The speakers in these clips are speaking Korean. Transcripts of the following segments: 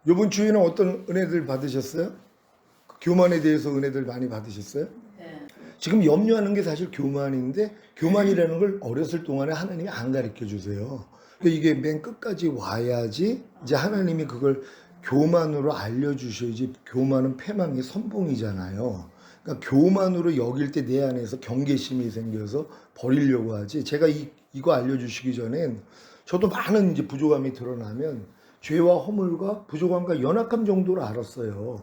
이번 주에는 어떤 은혜들 받으셨어요? 교만에 대해서 은혜들 많이 받으셨어요? 네. 지금 염려하는 게 사실 교만인데 교만이라는 걸 어렸을 동안에 하나님이 안 가르쳐 주세요. 그러니까 이게 맨 끝까지 와야지 이제 하나님이 그걸 교만으로 알려주셔야지. 교만은 패망의 선봉이잖아요. 그러니까 교만으로 여길 때 내 안에서 경계심이 생겨서 버리려고 하지. 제가 이거 알려주시기 전엔 저도 많은 이제 부족함이 드러나면 죄와 허물과 부족함과 연약함 정도로 알았어요.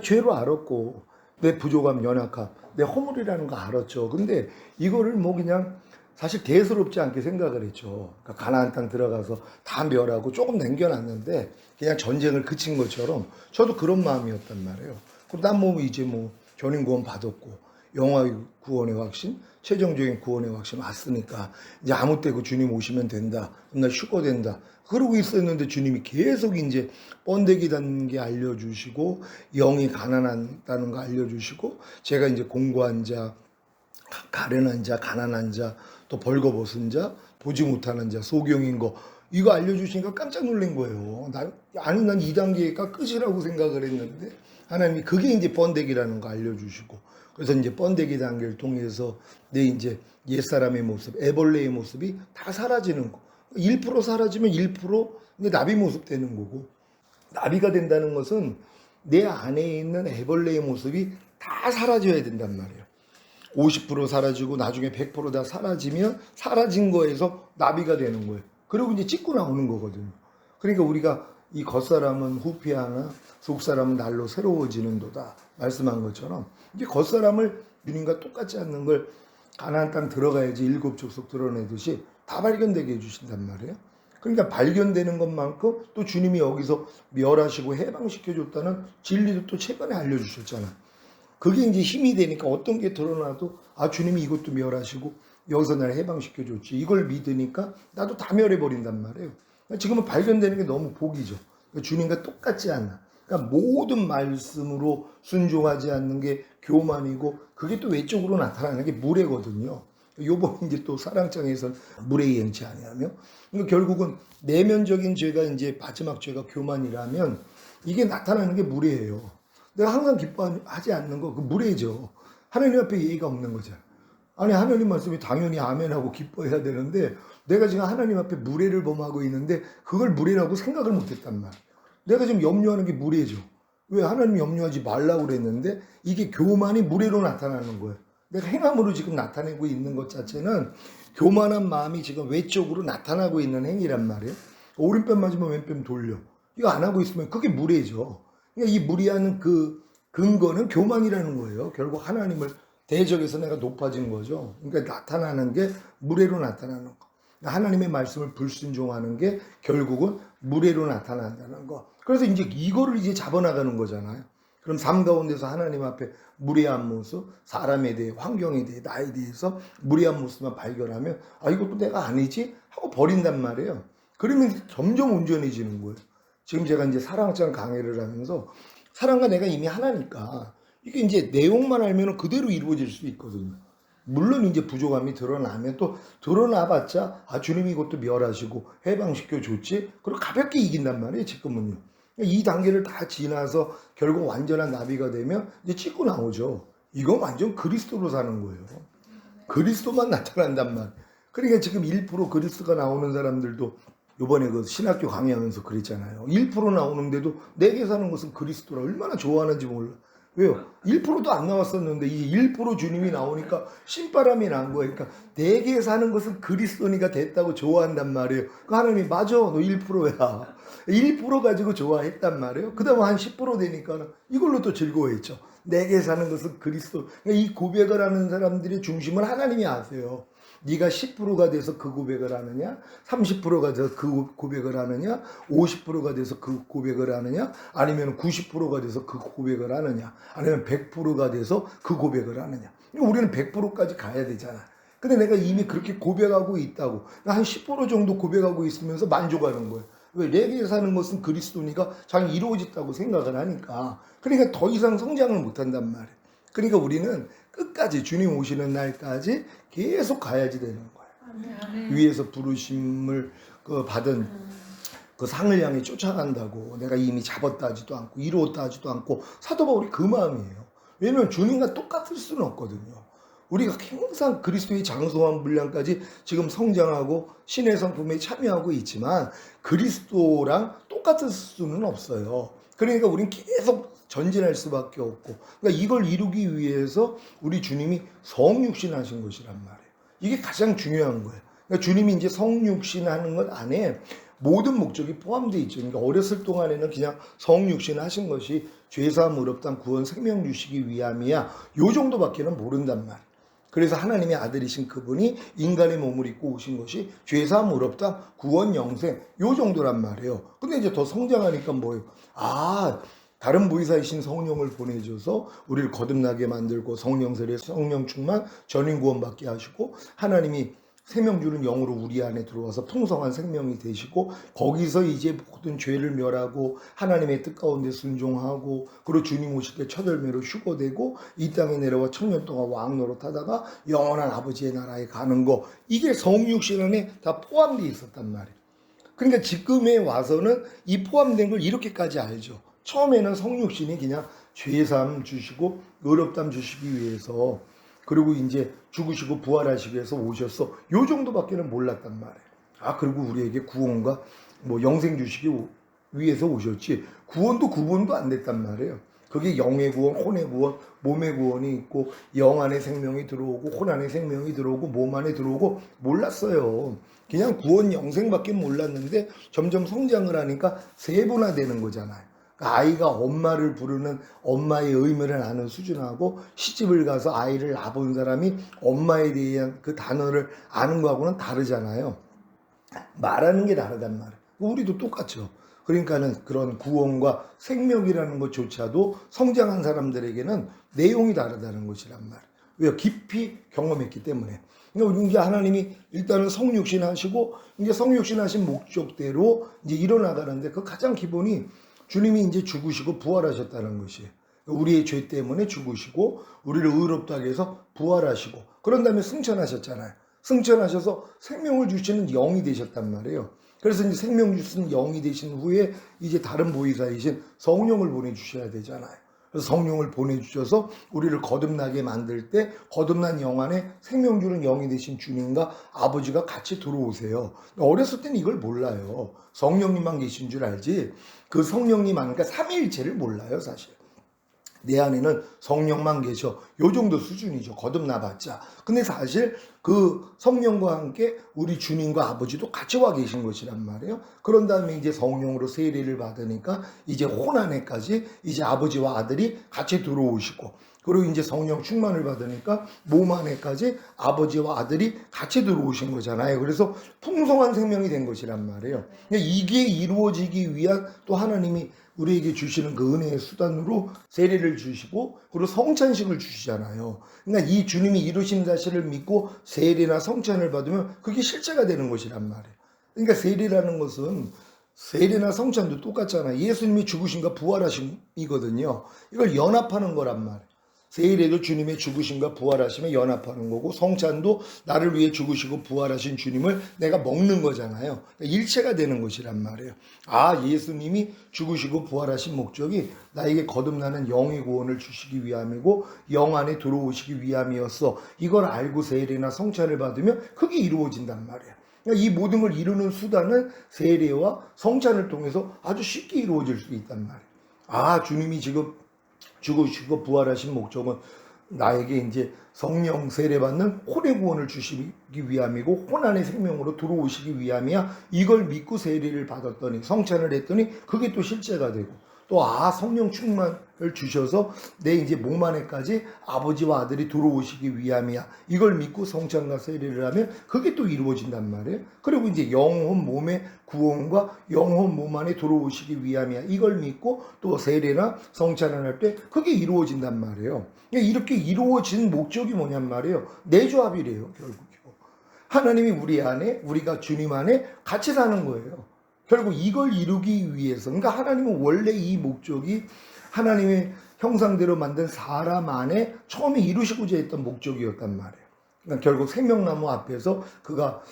죄로 알았고 내 부족함, 연약함, 내 허물이라는 거 알았죠. 근데 이거를 뭐 그냥 사실 대수롭지 않게 생각을 했죠. 그러니까 가나안 땅 들어가서 다 멸하고 조금 남겨놨는데 그냥 전쟁을 그친 것처럼 저도 그런 마음이었단 말이에요. 그럼 난 뭐 이제 뭐 전인 구원 받았고 영화의 구원의 확신, 최종적인 구원의 확신 왔으니까 이제 아무 때고 주님 오시면 된다. 그럼 나 휴거된다. 그러고 있었는데 주님이 계속 이제 번데기 단 게 알려주시고 영이 가난하다는 거 알려주시고 제가 이제 공고한 자, 가련한 자, 가난한 자, 또 벌거벗은 자, 보지 못하는 자, 소경인 거 이거 알려주시니까 깜짝 놀란 거예요. 난 2단계가 끝이라고 생각을 했는데 하나님이 그게 이제 번데기라는 거 알려주시고 그래서 이제 번데기 단계를 통해서 내 이제 옛사람의 모습, 애벌레의 모습이 다 사라지는 거. 1% 사라지면 1% 이제 나비 모습 되는 거고 나비가 된다는 것은 내 안에 있는 애벌레의 모습이 다 사라져야 된단 말이에요. 50% 사라지고 나중에 100%다 사라지면 사라진 거에서 나비가 되는 거예요. 그리고 이제 찍고 나오는 거거든요. 그러니까 우리가 이 겉사람은 후피하나 속사람은 날로 새로워지는도다 말씀한 것처럼 이제 겉사람을 주님과 똑같지 않는 걸 가나안 땅 들어가야지 7 족속 드러내듯이 다 발견되게 해주신단 말이에요. 그러니까 발견되는 것만큼 또 주님이 여기서 멸하시고 해방시켜줬다는 진리도 또 최근에 알려주셨잖아요. 그게 이제 힘이 되니까 어떤 게 드러나도 아 주님이 이것도 멸하시고 여기서 날 해방시켜줬지 이걸 믿으니까 나도 다 멸해버린단 말이에요. 지금은 발견되는 게 너무 복이죠. 주님과 똑같지 않나. 그러니까 모든 말씀으로 순종하지 않는 게 교만이고 그게 또 외적으로 나타나는 게 무례거든요. 요번 이제 또 사랑장에서 무례 이행치 아니하며 그러니까 결국은 내면적인 죄가 이제 마지막 죄가 교만이라면 이게 나타나는 게 무례예요. 내가 항상 기뻐하지 않는 거, 그 무례죠. 하나님 앞에 예의가 없는 거잖아. 아니, 하나님 말씀이 당연히 아멘하고 기뻐해야 되는데, 내가 지금 하나님 앞에 무례를 범하고 있는데, 그걸 무례라고 생각을 못 했단 말이야. 내가 지금 염려하는 게 무례죠. 왜 하나님 염려하지 말라고 그랬는데, 이게 교만이 무례로 나타나는 거예요. 내가 행함으로 지금 나타내고 있는 것 자체는 교만한 마음이 지금 외적으로 나타나고 있는 행위란 말이에요. 오른뺨 맞으면 왼뺨 돌려. 이거 안 하고 있으면 그게 무례죠. 그러니까 이 무리하는 그 근거는 교만이라는 거예요. 결국 하나님을 대적해서 내가 높아진 거죠. 그러니까 나타나는 게 무례로 나타나는 거. 하나님의 말씀을 불순종하는 게 결국은 무례로 나타난다는 거. 그래서 이제 이거를 이제 잡아나가는 거잖아요. 그럼 삶 가운데서 하나님 앞에 무례한 모습, 사람에 대해, 환경에 대해, 나에 대해서 무례한 모습만 발견하면 아 이것도 내가 아니지? 하고 버린단 말이에요. 그러면 점점 온전해지는 거예요. 지금 제가 이제 사랑장 강의를 하면서 사랑과 내가 이미 하나니까 이게 이제 내용만 알면 그대로 이루어질 수 있거든요. 물론 이제 부족함이 드러나면 또 드러나봤자 아 주님이 이것도 멸하시고 해방시켜 줬지. 그리고 가볍게 이긴단 말이에요. 지금은요. 이 단계를 다 지나서 결국 완전한 나비가 되면 이제 찍고 나오죠. 이건 완전 그리스도로 사는 거예요. 그리스도만 나타난단 말. 그러니까 지금 1% 그리스도가 나오는 사람들도 요번에 그 신학교 강의하면서 그랬잖아요. 1% 나오는데도 내게 사는 것은 그리스도라 얼마나 좋아하는지 몰라. 왜요? 1%도 안 나왔었는데 이제 1% 주님이 나오니까 신바람이 난 거예요. 그러니까 내게 사는 것은 그리스도니까 됐다고 좋아한단 말이에요. 그 하나님이 맞아 너 1%야. 1% 가지고 좋아했단 말이에요. 그 다음에 한 10% 되니까 이걸로 또 즐거워했죠. 내게 사는 것은 그리스도. 그러니까 이 고백을 하는 사람들의 중심을 하나님이 아세요. 네가 10%가 돼서 그 고백을 하느냐 30%가 돼서 그 고백을 하느냐 50%가 돼서 그 고백을 하느냐 아니면 90%가 돼서 그 고백을 하느냐 아니면 100%가 돼서 그 고백을 하느냐. 우리는 100%까지 가야 되잖아. 근데 내가 이미 그렇게 고백하고 있다고 한 10% 정도 고백하고 있으면서 만족하는 거예요. 왜? 내게 사는 것은 그리스도니까 잘 이루어졌다고 생각을 하니까. 그러니까 더 이상 성장을 못한단 말이에요. 그러니까 우리는 끝까지 주님 오시는 날까지 계속 가야지 되는 거예요. 위에서 부르심을 받은 그 상을 향해 쫓아간다고 내가 이미 잡았다 하지도 않고 이루었다 하지도 않고 사도 바울이 그 마음이에요. 왜냐면 주님과 똑같을 수는 없거든요. 우리가 항상 그리스도의 장성한 분량까지 지금 성장하고 신의 성품에 참여하고 있지만 그리스도랑 똑같을 수는 없어요. 그러니까 우리는 계속 전진할 수밖에 없고, 그러니까 이걸 이루기 위해서 우리 주님이 성육신 하신 것이란 말이에요. 이게 가장 중요한 거예요. 그러니까 주님이 이제 성육신 하는 것 안에 모든 목적이 포함되어 있죠. 그러니까 어렸을 동안에는 그냥 성육신 하신 것이 죄사함 의롭다함 구원 생명 주시기 위함이야, 요 정도밖에는 모른단 말이에요. 그래서 하나님의 아들이신 그분이 인간의 몸을 입고 오신 것이 죄사함 의롭다함 구원 영생 요 정도란 말이에요. 근데 이제 더 성장하니까 뭐예요? 다른 보이사이신 성령을 보내줘서 우리를 거듭나게 만들고 성령 세례 성령 충만 전인 구원받게 하시고, 하나님이 생명 주는 영으로 우리 안에 들어와서 풍성한 생명이 되시고, 거기서 이제 모든 죄를 멸하고 하나님의 뜻 가운데 순종하고, 그리고 주님 오실 때 첫 열매로 휴거되고 이 땅에 내려와 천년 동안 왕 노릇하다가 영원한 아버지의 나라에 가는 거, 이게 성육신 안에 다 포함되어 있었단 말이에요. 그러니까 지금에 와서는 이 포함된 걸 이렇게까지 알죠. 처음에는 성육신이 그냥 죄사함 주시고 의롭다함 주시기 위해서, 그리고 이제 죽으시고 부활하시기 위해서 오셨어, 요 정도밖에는 몰랐단 말이에요. 그리고 우리에게 구원과 뭐 영생 주시기 위해서 오셨지, 구원도 구분도 안 됐단 말이에요. 그게 영의 구원, 혼의 구원, 몸의 구원이 있고, 영 안에 생명이 들어오고 혼 안에 생명이 들어오고 몸 안에 들어오고 몰랐어요. 그냥 구원 영생밖에 몰랐는데 점점 성장을 하니까 세분화되는 거잖아요. 아이가 엄마를 부르는 엄마의 의미를 아는 수준하고, 시집을 가서 아이를 낳은 사람이 엄마에 대한 그 단어를 아는 거하고는 다르잖아요. 말하는 게 다르단 말이에요. 우리도 똑같죠. 그러니까는 그런 구원과 생명이라는 것조차도 성장한 사람들에게는 내용이 다르다는 것이란 말이에요. 왜요? 깊이 경험했기 때문에. 그러니까 이제 하나님이 일단은 성육신 하시고, 이제 성육신 하신 목적대로 이제 일어나가는데, 그 가장 기본이 주님이 이제 죽으시고 부활하셨다는 것이에요. 우리의 죄 때문에 죽으시고 우리를 의롭다 하게 해서 부활하시고, 그런 다음에 승천하셨잖아요. 승천하셔서 생명을 주시는 영이 되셨단 말이에요. 그래서 이제 생명 주시는 영이 되신 후에 이제 다른 보이사이신 성령을 보내주셔야 되잖아요. 그래서 성령을 보내주셔서 우리를 거듭나게 만들 때 거듭난 영 안에 생명 주는 영이 되신 주님과 아버지가 같이 들어오세요. 어렸을 때는 이걸 몰라요. 성령님만 계신 줄 알지, 그 성령님 안, 그러니까 삼위일체를 몰라요 사실. 내 안에는 성령만 계셔, 요 정도 수준이죠, 거듭나봤자. 근데 사실 그 성령과 함께 우리 주님과 아버지도 같이 와 계신 것이란 말이에요. 그런 다음에 이제 성령으로 세례를 받으니까 이제 혼 안에까지 이제 아버지와 아들이 같이 들어오시고, 그리고 이제 성령 충만을 받으니까 몸 안에까지 아버지와 아들이 같이 들어오신 거잖아요. 그래서 풍성한 생명이 된 것이란 말이에요. 이게 이루어지기 위한 또 하나님이 우리에게 주시는 그 은혜의 수단으로 세례를 주시고, 그리고 성찬식을 주시잖아요. 그러니까 이 주님이 이루신 사실을 믿고 세례나 성찬을 받으면 그게 실제가 되는 것이란 말이에요. 그러니까 세례라는 것은, 세례나 성찬도 똑같잖아요. 예수님이 죽으신가 부활하심이거든요. 이걸 연합하는 거란 말이에요. 세례도 주님의 죽으심과 부활하심에 연합하는 거고, 성찬도 나를 위해 죽으시고 부활하신 주님을 내가 먹는 거잖아요. 일체가 되는 것이란 말이에요. 예수님이 죽으시고 부활하신 목적이 나에게 거듭나는 영의 구원을 주시기 위함이고 영 안에 들어오시기 위함이었어. 이걸 알고 세례나 성찬을 받으면 그게 이루어진단 말이에요. 이 모든 걸 이루는 수단은 세례와 성찬을 통해서 아주 쉽게 이루어질 수 있단 말이에요. 주님이 지금 죽으시고 부활하신 목적은 나에게 이제 성령 세례 받는 혼의 구원을 주시기 위함이고 혼 안의 생명으로 들어오시기 위함이야. 이걸 믿고 세례를 받았더니, 성찬을 했더니 그게 또 실제가 되고, 또 성령 충만을 주셔서 내 이제 몸 안에까지 아버지와 아들이 들어오시기 위함이야. 이걸 믿고 성찬과 세례를 하면 그게 또 이루어진단 말이에요. 그리고 이제 영혼 몸의 구원과 영혼 몸 안에 들어오시기 위함이야. 이걸 믿고 또 세례나 성찬을 할 때 그게 이루어진단 말이에요. 이렇게 이루어진 목적이 뭐냔 말이에요. 내조합이래요, 결국요. 하나님이 우리 안에, 우리가 주님 안에 같이 사는 거예요. 결국 이걸 이루기 위해서, 그러니까 하나님은 원래 이 목적이 하나님의 형상대로 만든 사람 안에 처음에 이루시고자 했던 목적이었단 말이에요. 그러니까 결국 생명나무 앞에서 그가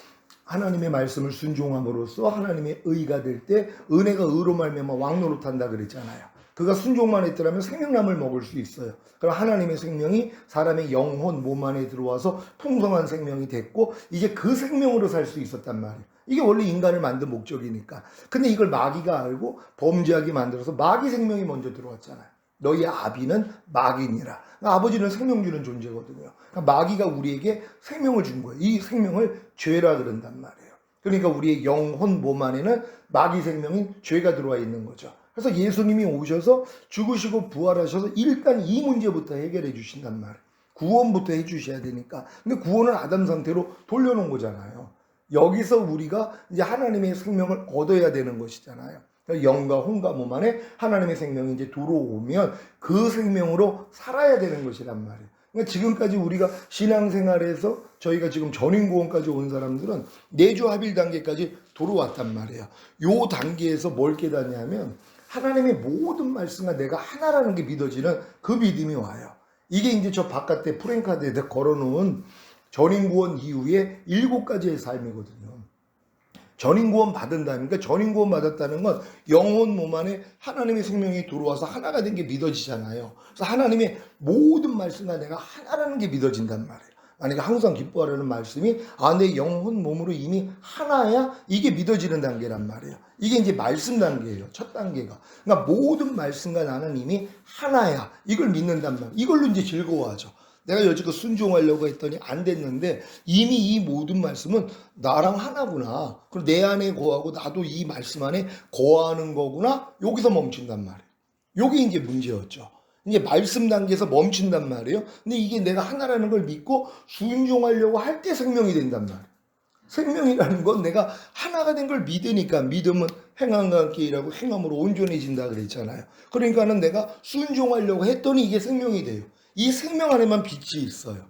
하나님의 말씀을 순종함으로써 하나님의 의가 될 때 은혜가 의로 말미암아 왕노릇한다 그랬잖아요. 그가 순종만 했더라면 생명나물 먹을 수 있어요. 그럼 하나님의 생명이 사람의 영혼 몸 안에 들어와서 풍성한 생명이 됐고 이제 그 생명으로 살 수 있었단 말이에요. 이게 원래 인간을 만든 목적이니까. 근데 이걸 마귀가 알고 범죄하게 만들어서 마귀 생명이 먼저 들어왔잖아요. 너희 아비는 마귀니라. 아버지는 생명 주는 존재거든요. 그러니까 마귀가 우리에게 생명을 준 거예요. 이 생명을 죄라 그런단 말이에요. 그러니까 우리의 영혼 몸 안에는 마귀 생명인 죄가 들어와 있는 거죠. 그래서 예수님이 오셔서 죽으시고 부활하셔서 일단 이 문제부터 해결해 주신단 말이에요. 구원부터 해 주셔야 되니까. 근데 구원은 아담 상태로 돌려놓은 거잖아요. 여기서 우리가 이제 하나님의 생명을 얻어야 되는 것이잖아요. 영과 혼과 몸 안에 하나님의 생명이 이제 들어오면 그 생명으로 살아야 되는 것이란 말이에요. 그러니까 지금까지 우리가 신앙생활에서 저희가 지금 전인구원까지 온 사람들은 내주합일 단계까지 들어왔단 말이에요. 요 단계에서 뭘 깨닫냐면 하나님의 모든 말씀과 내가 하나라는 게 믿어지는 그 믿음이 와요. 이게 이제 저 바깥에 프랭카드에 걸어놓은 전인구원 이후에 7가지의 삶이거든요. 전인구원 받은다는, 그러니까 전인구원 받았다는 건 영혼 몸 안에 하나님의 생명이 들어와서 하나가 된 게 믿어지잖아요. 그래서 하나님의 모든 말씀과 내가 하나라는 게 믿어진단 말이에요. 만약에 항상 기뻐하라는 말씀이 내 영혼 몸으로 이미 하나야, 이게 믿어지는 단계란 말이에요. 이게 이제 말씀 단계예요. 첫 단계가. 그러니까 모든 말씀과 나는 이미 하나야, 이걸 믿는단 말이에요. 이걸로 이제 즐거워하죠. 내가 여지껏 순종하려고 했더니 안 됐는데 이미 이 모든 말씀은 나랑 하나구나. 그리고 내 안에 거하고 나도 이 말씀 안에 거하는 거구나. 여기서 멈춘단 말이에요. 요게 이제 문제였죠. 이제 말씀 단계에서 멈춘단 말이에요. 근데 이게 내가 하나라는 걸 믿고 순종하려고 할 때 생명이 된단 말이에요. 생명이라는 건 내가 하나가 된 걸 믿으니까, 믿음은 행함과 함께 일하고 행함으로 온전해진다 그랬잖아요. 그러니까는 내가 순종하려고 했더니 이게 생명이 돼요. 이 생명 안에만 빛이 있어요.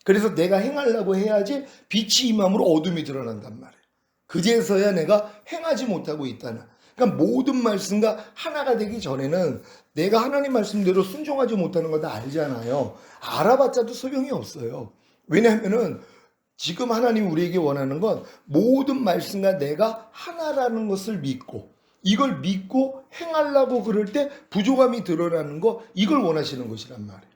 그래서 내가 행하려고 해야지 빛이 임함으로 어둠이 드러난단 말이에요. 그제서야 내가 행하지 못하고 있다는. 그러니까 모든 말씀과 하나가 되기 전에는 내가 하나님 말씀대로 순종하지 못하는 거 다 알잖아요. 알아봤자도 소용이 없어요. 왜냐하면은 지금 하나님 우리에게 원하는 건 모든 말씀과 내가 하나라는 것을 믿고, 이걸 믿고 행하려고 그럴 때 부족함이 드러나는 거, 이걸 원하시는 것이란 말이에요.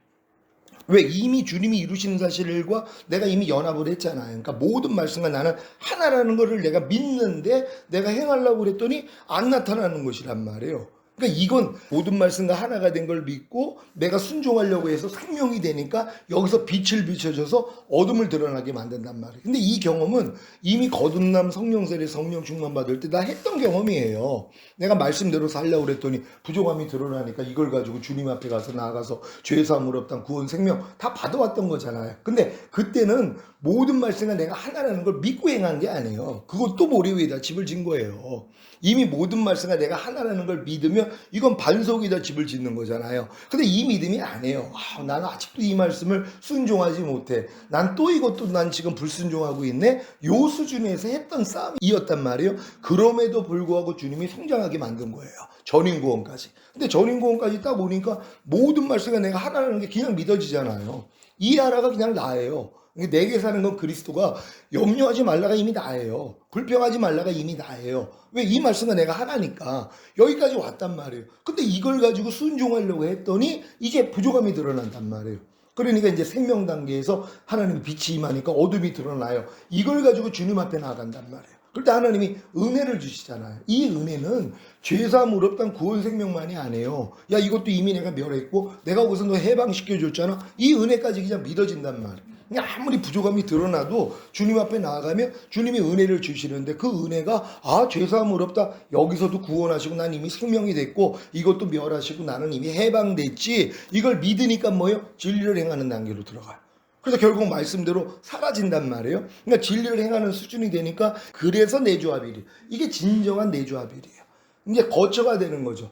왜? 이미 주님이 이루시는 사실과 내가 이미 연합을 했잖아요. 그러니까 모든 말씀과 나는 하나라는 것을 내가 믿는데 내가 행하려고 그랬더니 안 나타나는 것이란 말이에요. 그러니까 이건 모든 말씀과 하나가 된 걸 믿고 내가 순종하려고 해서 생명이 되니까 여기서 빛을 비춰줘서 어둠을 드러나게 만든단 말이에요. 근데 이 경험은 이미 거듭남 성령세례 성령 충만 받을 때 다 했던 경험이에요. 내가 말씀대로 살려고 그랬더니 부족함이 드러나니까 이걸 가지고 주님 앞에 가서 나아가서 죄사함을 없당 구원 생명 다 받아왔던 거잖아요. 근데 그때는 모든 말씀과 내가 하나라는 걸 믿고 행한 게 아니에요. 그것도 모래 위에다 집을 진 거예요. 이미 모든 말씀과 내가 하나라는 걸 믿으면 이건 반석에다 집을 짓는 거잖아요. 근데 이 믿음이 아니에요. 나는 아직도 이 말씀을 순종하지 못해. 난 또 이것도 난 지금 불순종하고 있네. 요 수준에서 했던 싸움이었단 말이에요. 그럼에도 불구하고 주님이 성장하게 만든 거예요. 전인구원까지. 근데 전인구원까지 딱 오니까 모든 말씀과 내가 하나라는 게 그냥 믿어지잖아요. 이 하나가 그냥 나예요. 내게 사는 건 그리스도가 염려하지 말라가 이미 나예요. 불평하지 말라가 이미 나예요. 왜? 이 말씀과 내가 하나니까 여기까지 왔단 말이에요. 근데 이걸 가지고 순종하려고 했더니 이제 부족함이 드러난단 말이에요. 그러니까 이제 생명 단계에서 하나님의 빛이 임하니까 어둠이 드러나요. 이걸 가지고 주님 앞에 나아간단 말이에요. 그때 하나님이 은혜를 주시잖아요. 이 은혜는 죄사함 의롭다는 구원 생명만이 아니에요. 야, 이것도 이미 내가 멸했고 내가 거기서 너 해방시켜줬잖아. 이 은혜까지 그냥 믿어진단 말이에요. 아무리 부족함이 드러나도 주님 앞에 나아가면 주님이 은혜를 주시는데 그 은혜가 죄사함 의롭다, 여기서도 구원하시고 난 이미 생명이 됐고 이것도 멸하시고 나는 이미 해방됐지, 이걸 믿으니까 뭐예요? 진리를 행하는 단계로 들어가요. 그래서 결국 말씀대로 사라진단 말이에요. 그러니까 진리를 행하는 수준이 되니까, 그래서 내주합일이에요. 이게 진정한 내주합일이에요. 이제 거처가 되는 거죠.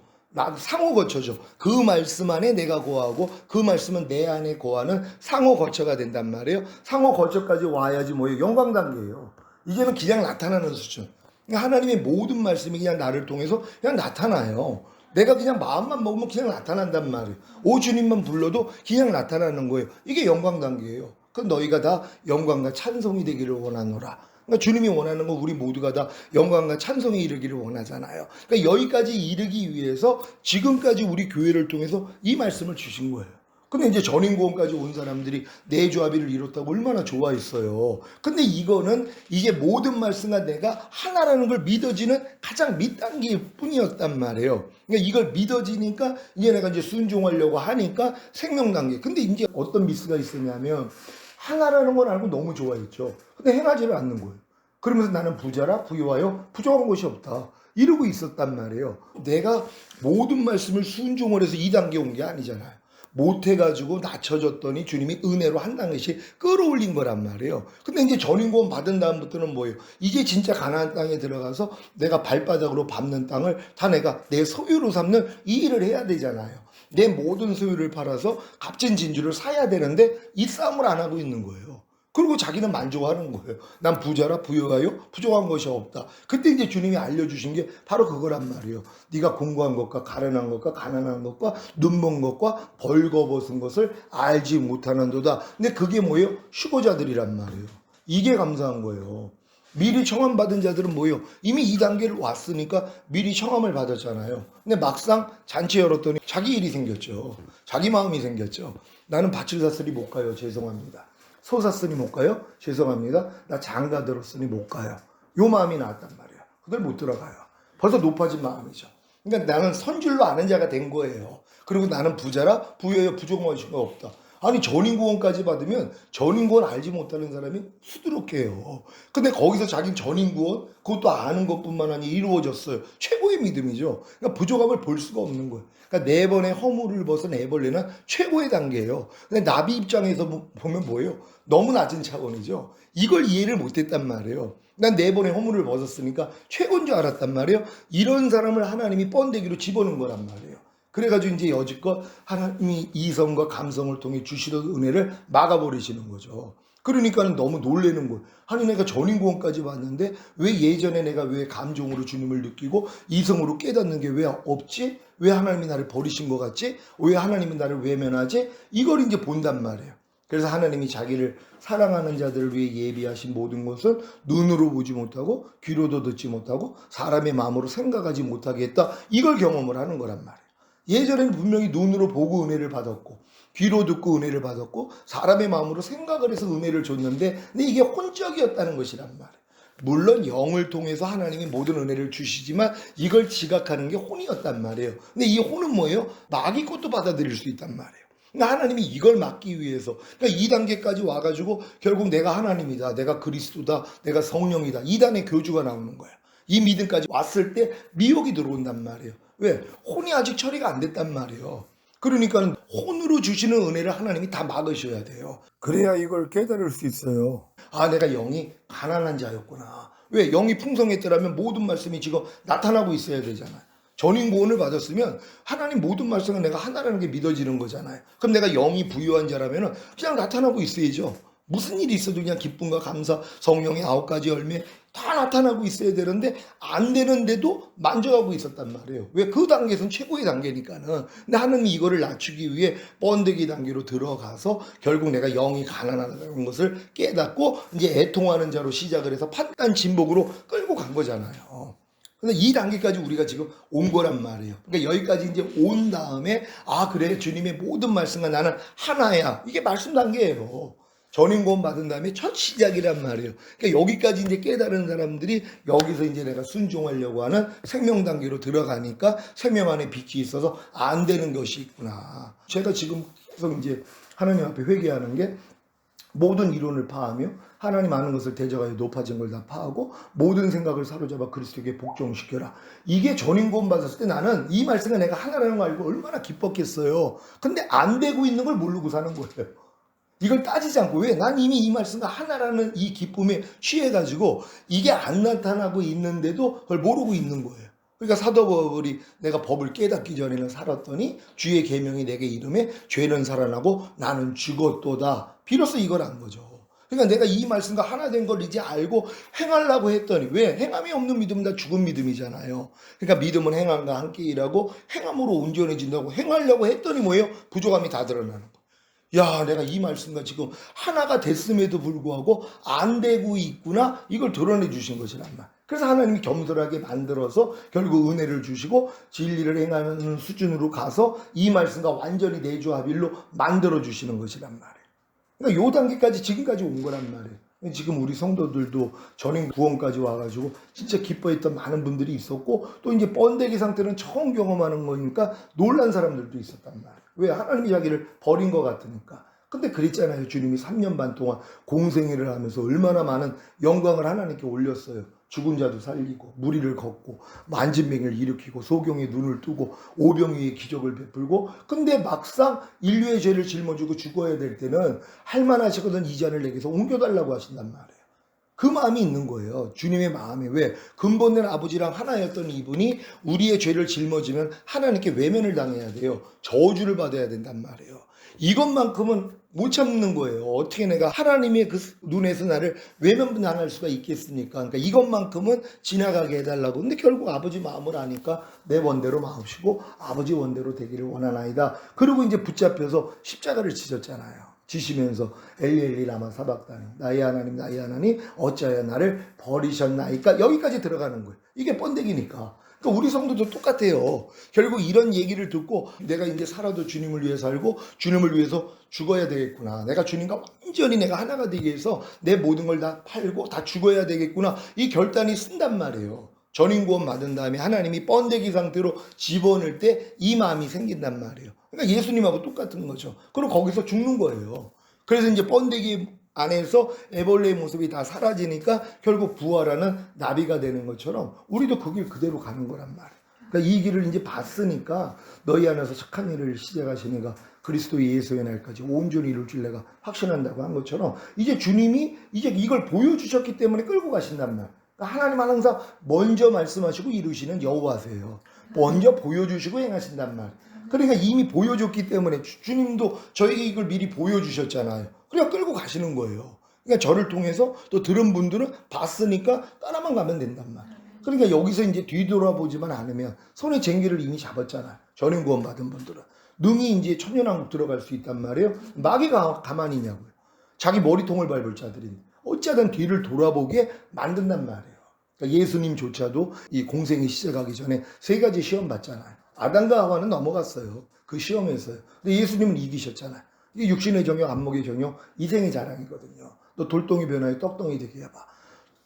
상호 거처죠. 그 말씀 안에 내가 거하고 그 말씀은 내 안에 거하는 상호 거처가 된단 말이에요. 상호 거처까지 와야지 뭐예요? 영광 단계예요. 이제는 그냥 나타나는 수준. 그러니까 하나님의 모든 말씀이 그냥 나를 통해서 그냥 나타나요. 내가 그냥 마음만 먹으면 그냥 나타난단 말이에요. 오 주님만 불러도 그냥 나타나는 거예요. 이게 영광 단계예요. 그 너희가 다 영광과 찬송이 되기를 원하노라. 그러니까 주님이 원하는 건 우리 모두가 다 영광과 찬송에 이르기를 원하잖아요. 그러니까 여기까지 이르기 위해서 지금까지 우리 교회를 통해서 이 말씀을 주신 거예요. 근데 이제 전인고원까지 온 사람들이 내조합의를 이뤘다고 얼마나 좋아했어요. 근데 이거는 이게 모든 말씀과 내가 하나라는 걸 믿어지는 가장 밑단계일 뿐이었단 말이에요. 그러니까 이걸 믿어지니까 이제 내가 이제 순종하려고 하니까 생명단계. 근데 이제 어떤 미스가 있었냐면 하나라는 걸 알고 너무 좋아했죠. 근데 행하지를 않는 거예요. 그러면서 나는 부자라 부유하여 부족한 것이 없다. 이러고 있었단 말이에요. 내가 모든 말씀을 순종을 해서 2단계 온 게 아니잖아요. 못해가지고 낮춰졌더니 주님이 은혜로 한 단계씩 끌어올린 거란 말이에요. 근데 이제 전인구원 받은 다음부터는 뭐예요? 이제 진짜 가나안 땅에 들어가서 내가 발바닥으로 밟는 땅을 다 내가 내 소유로 삼는 이 일을 해야 되잖아요. 내 모든 소유를 팔아서 값진 진주를 사야 되는데 이 싸움을 안 하고 있는 거예요. 그리고 자기는 만족하는 거예요. 난 부자라 부유하여 부족한 것이 없다. 그때 이제 주님이 알려주신 게 바로 그거란 말이에요. 네가 공고한 것과 가련한 것과 가난한 것과 눈먼 것과 벌거벗은 것을 알지 못하는도다. 근데 그게 뭐예요? 휴거자들이란 말이에요. 이게 감사한 거예요. 미리 청함 받은 자들은 뭐예요? 이미 2단계를 왔으니까 미리 청함을 받았잖아요. 근데 막상 잔치 열었더니 자기 일이 생겼죠. 자기 마음이 생겼죠. 나는 밭을 샀으니 못 가요. 죄송합니다. 소 샀으니 못 가요? 죄송합니다. 나 장가 들었으니 못 가요. 요 마음이 나왔단 말이에요. 그들 못 들어가요. 벌써 높아진 마음이죠. 그러니까 나는 선줄로 아는 자가 된 거예요. 그리고 나는 부자라 부유하여 부족한 것이 없다. 아니 전인구원까지 받으면 전인구원 알지 못하는 사람이 수두룩해요. 근데 거기서 자기는 전인구원 그것도 아는 것뿐만 아니라 이루어졌어요. 최고의 믿음이죠. 그러니까 부족함을 볼 수가 없는 거예요. 그러니까 4번의 허물을 벗은 애벌레는 최고의 단계예요. 근데 나비 입장에서 보면 뭐예요? 너무 낮은 차원이죠. 이걸 이해를 못했단 말이에요. 난 4번의 허물을 벗었으니까 최고인 줄 알았단 말이에요. 이런 사람을 하나님이 번데기로 집어넣은 거란 말이에요. 그래가지고 이제 여지껏 하나님이 이성과 감성을 통해 주시던 은혜를 막아버리시는 거죠. 그러니까 너무 놀라는 거예요. 아니 내가 전인구원까지 왔는데 왜 예전에 내가 왜 감정으로 주님을 느끼고 이성으로 깨닫는 게 왜 없지? 왜 하나님이 나를 버리신 것 같지? 왜 하나님이 나를 외면하지? 이걸 이제 본단 말이에요. 그래서 하나님이 자기를 사랑하는 자들을 위해 예비하신 모든 것을 눈으로 보지 못하고 귀로도 듣지 못하고 사람의 마음으로 생각하지 못하게 했다. 이걸 경험을 하는 거란 말이에요. 예전에는 분명히 눈으로 보고 은혜를 받았고 귀로 듣고 은혜를 받았고 사람의 마음으로 생각을 해서 은혜를 줬는데 근데 이게 혼적이었다는 것이란 말이에요. 물론 영을 통해서 하나님이 모든 은혜를 주시지만 이걸 지각하는 게 혼이었단 말이에요. 근데 이 혼은 뭐예요? 마귀 것도 받아들일 수 있단 말이에요. 그러니까 하나님이 이걸 막기 위해서 그러니까 2단계까지 와가지고 결국 내가 하나님이다, 내가 그리스도다, 내가 성령이다 2단의 교주가 나오는 거야. 이 믿음까지 왔을 때 미혹이 들어온단 말이에요. 왜? 혼이 아직 처리가 안 됐단 말이에요. 그러니까 혼으로 주시는 은혜를 하나님이 다 막으셔야 돼요. 그래야 이걸 깨달을 수 있어요. 아, 내가 영이 가난한 자였구나. 왜? 영이 풍성했더라면 모든 말씀이 지금 나타나고 있어야 되잖아요. 전인구원을 받았으면 하나님 모든 말씀은 내가 하나라는 게 믿어지는 거잖아요. 그럼 내가 영이 부유한 자라면 그냥 나타나고 있어야죠. 무슨 일이 있어도 그냥 기쁨과 감사, 성령의 9가지 열매 다 나타나고 있어야 되는데 안 되는데도 만족하고 있었단 말이에요. 왜? 그 단계에서는 최고의 단계니까는. 근데 하나님이 이거를 낮추기 위해 번데기 단계로 들어가서 결국 내가 영이 가난하다는 것을 깨닫고 이제 애통하는 자로 시작을 해서 판단 진복으로 끌고 간 거잖아요. 근데 이 단계까지 우리가 지금 온 거란 말이에요. 그러니까 여기까지 이제 온 다음에 아 그래 주님의 모든 말씀과 나는 하나야. 이게 말씀 단계예요. 전인구원 받은 다음에 첫 시작이란 말이에요. 그러니까 여기까지 이제 깨달은 사람들이 여기서 이제 내가 순종하려고 하는 생명 단계로 들어가니까 생명 안에 빛이 있어서 안 되는 것이 있구나. 제가 지금 계속 이제 하나님 앞에 회개하는 게 모든 이론을 파하며 하나님 아는 것을 대적하여 높아진 걸 다 파하고 모든 생각을 사로잡아 그리스도에게 복종시켜라. 이게 전인구원 받았을 때 나는 이 말씀을 내가 하나라는 걸 알고 얼마나 기뻤겠어요. 근데 안 되고 있는 걸 모르고 사는 거예요. 이걸 따지지 않고 왜? 난 이미 이 말씀과 하나라는 이 기쁨에 취해가지고 이게 안 나타나고 있는데도 그걸 모르고 있는 거예요. 그러니까 사도 바울이 내가 법을 깨닫기 전에는 살았더니 주의 계명이 내게 이름에 죄는 살아나고 나는 죽었도다. 비로소 이걸 안 거죠. 그러니까 내가 이 말씀과 하나 된 걸 이제 알고 행하려고 했더니 왜? 행함이 없는 믿음은 다 죽은 믿음이잖아요. 그러니까 믿음은 행함과 함께 일하고 행함으로 온전해진다고 행하려고 했더니 뭐예요? 부족함이 다 드러나는 거예요. 야, 내가 이 말씀과 지금 하나가 됐음에도 불구하고 안 되고 있구나, 이걸 드러내 주신 것이란 말. 그래서 하나님이 겸손하게 만들어서 결국 은혜를 주시고 진리를 행하는 수준으로 가서 이 말씀과 완전히 내조합일로 만들어 주시는 것이란 말이에요. 그러니까 요 단계까지 지금까지 온 거란 말이에요. 지금 우리 성도들도 전임 구원까지 와가지고 진짜 기뻐했던 많은 분들이 있었고, 또 이제 번데기 상태는 처음 경험하는 거니까 놀란 사람들도 있었단 말이에요. 왜? 하나님이 자기를 버린 것 같으니까. 근데 그랬잖아요. 주님이 3년 반 동안 공생애를 하면서 얼마나 많은 영광을 하나님께 올렸어요. 죽은 자도 살리고, 무리를 걷고, 만진병을 일으키고, 소경의 눈을 뜨고, 오병이의 기적을 베풀고. 근데 막상 인류의 죄를 짊어지고 죽어야 될 때는 할만하시거든 이 잔을 내게서 옮겨달라고 하신단 말이에요. 그 마음이 있는 거예요. 주님의 마음에. 왜? 근본된 아버지랑 하나였던 이분이 우리의 죄를 짊어지면 하나님께 외면을 당해야 돼요. 저주를 받아야 된단 말이에요. 이것만큼은 못 참는 거예요. 어떻게 내가 하나님의 그 눈에서 나를 외면당할 수가 있겠습니까? 그러니까 이것만큼은 지나가게 해달라고. 근데 결국 아버지 마음을 아니까 내 원대로 마옵시고 아버지 원대로 되기를 원하나이다. 그리고 이제 붙잡혀서 십자가를 지셨잖아요. 지시면서 엘리 라마 사박다니, 나의 하나님 어찌하여 나를 버리셨나이까. 여기까지 들어가는 거예요. 이게 번데기니까. 그러니까 우리 성도도 똑같아요. 결국 이런 얘기를 듣고 내가 이제 살아도 주님을 위해 살고 주님을 위해서 죽어야 되겠구나. 내가 주님과 완전히 내가 하나가 되기 위해서 내 모든 걸 다 팔고 다 죽어야 되겠구나. 이 결단이 쓴단 말이에요. 전인구원 받은 다음에 하나님이 번데기 상태로 집어넣을 때 이 마음이 생긴단 말이에요. 그러니까 예수님하고 똑같은 거죠. 그리고 거기서 죽는 거예요. 그래서 이제 번데기 안에서 애벌레의 모습이 다 사라지니까 결국 부활하는 나비가 되는 것처럼 우리도 그 길 그대로 가는 거란 말이에요. 그러니까 이 길을 이제 봤으니까 너희 안에서 착한 일을 시작하시니가 그리스도 예수의 날까지 온전히 이룰 줄 내가 확신한다고 한 것처럼 이제 주님이 이제 이걸 보여주셨기 때문에 끌고 가신단 말이에요. 그러니까 하나님은 항상 먼저 말씀하시고 이루시는 여호와세요. 먼저 보여주시고 행하신단 말이에요. 그러니까 이미 보여줬기 때문에 주님도 저에게 이걸 미리 보여주셨잖아요. 그냥 끌고 가시는 거예요. 그러니까 저를 통해서 또 들은 분들은 봤으니까 따라만 가면 된단 말이에요. 그러니까 여기서 이제 뒤돌아보지만 않으면 손에 쟁기를 이미 잡았잖아요. 전임 구원 받은 분들은. 능히 이제 천년왕국 들어갈 수 있단 말이에요. 마귀가 가만히 있냐고요. 자기 머리통을 밟을 자들인데 어찌하든 뒤를 돌아보게 만든단 말이에요. 그러니까 예수님조차도 이 공생이 시작하기 전에 3가지 시험 받잖아요. 아담과 하와는 넘어갔어요. 그 시험에서요. 근데 예수님은 이기셨잖아요. 이게 육신의 정욕, 안목의 정욕, 이생의 자랑이거든요. 너 돌덩이 변화에 떡덩이 되게 해봐.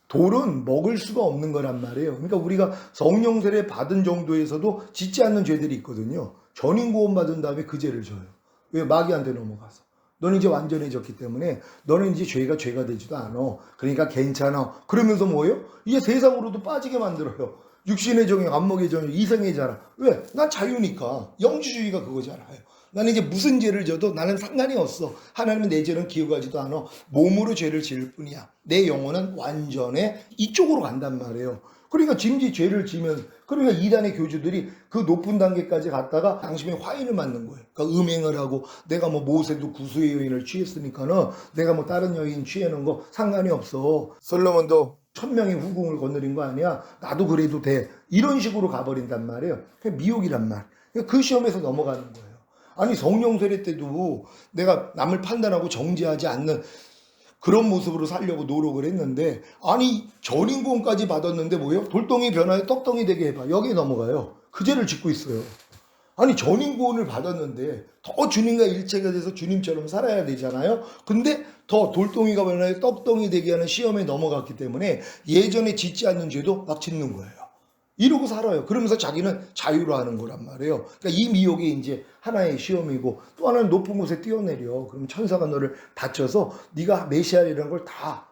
돌은 먹을 수가 없는 거란 말이에요. 그러니까 우리가 성령 세례 받은 정도에서도 짓지 않는 죄들이 있거든요. 전인 구원 받은 다음에 그 죄를 져요. 왜? 마귀한테 넘어가서. 너는 이제 완전해졌기 때문에 너는 이제 죄가 되지도 않아. 그러니까 괜찮아. 그러면서 뭐예요? 이제 세상으로도 빠지게 만들어요. 육신의 정욕, 안목의 정욕, 이생의 자랑. 왜? 난 자유니까. 영주주의가 그거잖아요. 나는 이제 무슨 죄를 져도 나는 상관이 없어. 하나님은 내 죄는 기억하지도 않아. 몸으로 죄를 지을 뿐이야. 내 영혼은 완전해. 이쪽으로 간단 말이에요. 그러니까 짐지 죄를 지면, 그러니까 이단의 교주들이 그 높은 단계까지 갔다가 당신의 화인을 맞는 거예요. 그러니까 음행을 하고 내가 뭐 모세도 구수의 여인을 취했으니까는 내가 뭐 다른 여인 취해놓은 거 상관이 없어. 솔로몬도 1000명의 후궁을 거느린 거 아니야. 나도 그래도 돼. 이런 식으로 가버린단 말이에요. 그냥 미혹이란 말. 그 시험에서 넘어가는 거예요. 아니 성령 세례 때도 내가 남을 판단하고 정죄하지 않는 그런 모습으로 살려고 노력을 했는데, 아니 전인 구원까지 받았는데 뭐예요? 돌덩이 변화에 떡덩이 되게 해봐. 여기에 넘어가요. 그 죄를 짓고 있어요. 아니 전인 구원을 받았는데 더 주님과 일체가 돼서 주님처럼 살아야 되잖아요. 근데 더 돌덩이가 변화에 떡덩이 되게 하는 시험에 넘어갔기 때문에 예전에 짓지 않는 죄도 막 짓는 거예요. 이러고 살아요. 그러면서 자기는 자유로 하는 거란 말이에요. 그러니까 이 미혹이 이제 하나의 시험이고, 또 하나는 높은 곳에 뛰어내려. 그럼 천사가 너를 다쳐서 네가 메시아라는 걸 다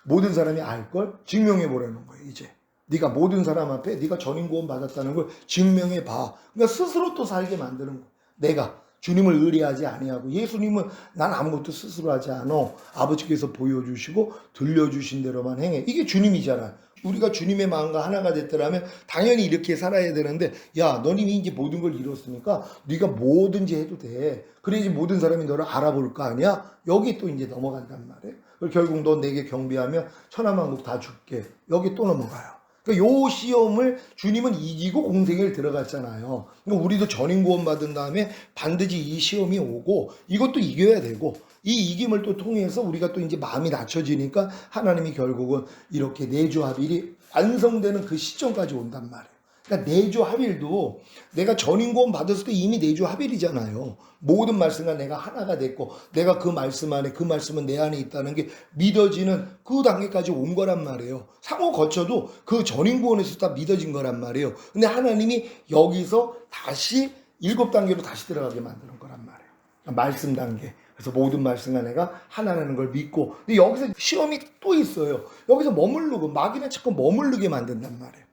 모든 사람이 알 걸 증명해 보라는 거예요. 이제 네가 모든 사람 앞에 네가 전인 구원 받았다는 걸 증명해 봐. 그러니까 스스로 또 살게 만드는 거예요. 내가 주님을 의뢰하지 아니하고, 예수님은 난 아무것도 스스로 하지 않아. 아버지께서 보여주시고 들려주신 대로만 행해. 이게 주님이잖아요. 우리가 주님의 마음과 하나가 됐더라면 당연히 이렇게 살아야 되는데, 야 너는 이제 모든 걸 이뤘으니까 네가 뭐든지 해도 돼. 그래야지 모든 사람이 너를 알아볼 거 아니야. 여기 또 이제 넘어간단 말이에요. 결국 너 내게 경배하면 천하만국 다 줄게. 여기 또 넘어가요. 그러니까 요 시험을 주님은 이기고 공생애를 들어갔잖아요. 그러니까 우리도 전임 구원 받은 다음에 반드시 이 시험이 오고 이것도 이겨야 되고 이 이김을 또 통해서 우리가 또 이제 마음이 낮춰지니까 하나님이 결국은 이렇게 내주 합일이 완성되는 그 시점까지 온단 말이에요. 그러니까 내주 합일도 내가 전임 구원 받았을 때 이미 내주 합일이잖아요. 모든 말씀과 내가 하나가 됐고 내가 그 말씀 안에 그 말씀은 내 안에 있다는 게 믿어지는 그 단계까지 온 거란 말이에요. 상호 거쳐도 그 전임 구원에서 다 믿어진 거란 말이에요. 근데 하나님이 여기서 다시 7단계로 다시 들어가게 만드는 거란 말이에요. 말씀 단계. 그래서 모든 말씀과 내가 하나라는 걸 믿고. 근데 여기서 시험이 또 있어요. 여기서 머무르고 마귀는 자꾸 머무르게 만든단 말이에요.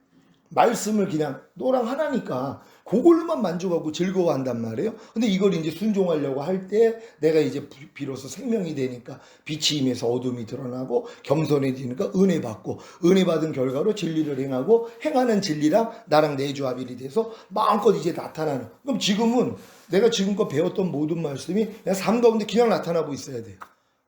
말씀을 그냥 너랑 하나니까 그걸로만 만족하고 즐거워한단 말이에요. 근데 이걸 이제 순종하려고 할 때 내가 이제 비로소 생명이 되니까 빛이 임해서 어둠이 드러나고 겸손해지니까 은혜 받고 은혜 받은 결과로 진리를 행하고 행하는 진리랑 나랑 내주합일이 돼서 마음껏 이제 나타나는. 그럼 지금은 내가 지금껏 배웠던 모든 말씀이 그냥 삶 가운데 그냥 나타나고 있어야 돼요.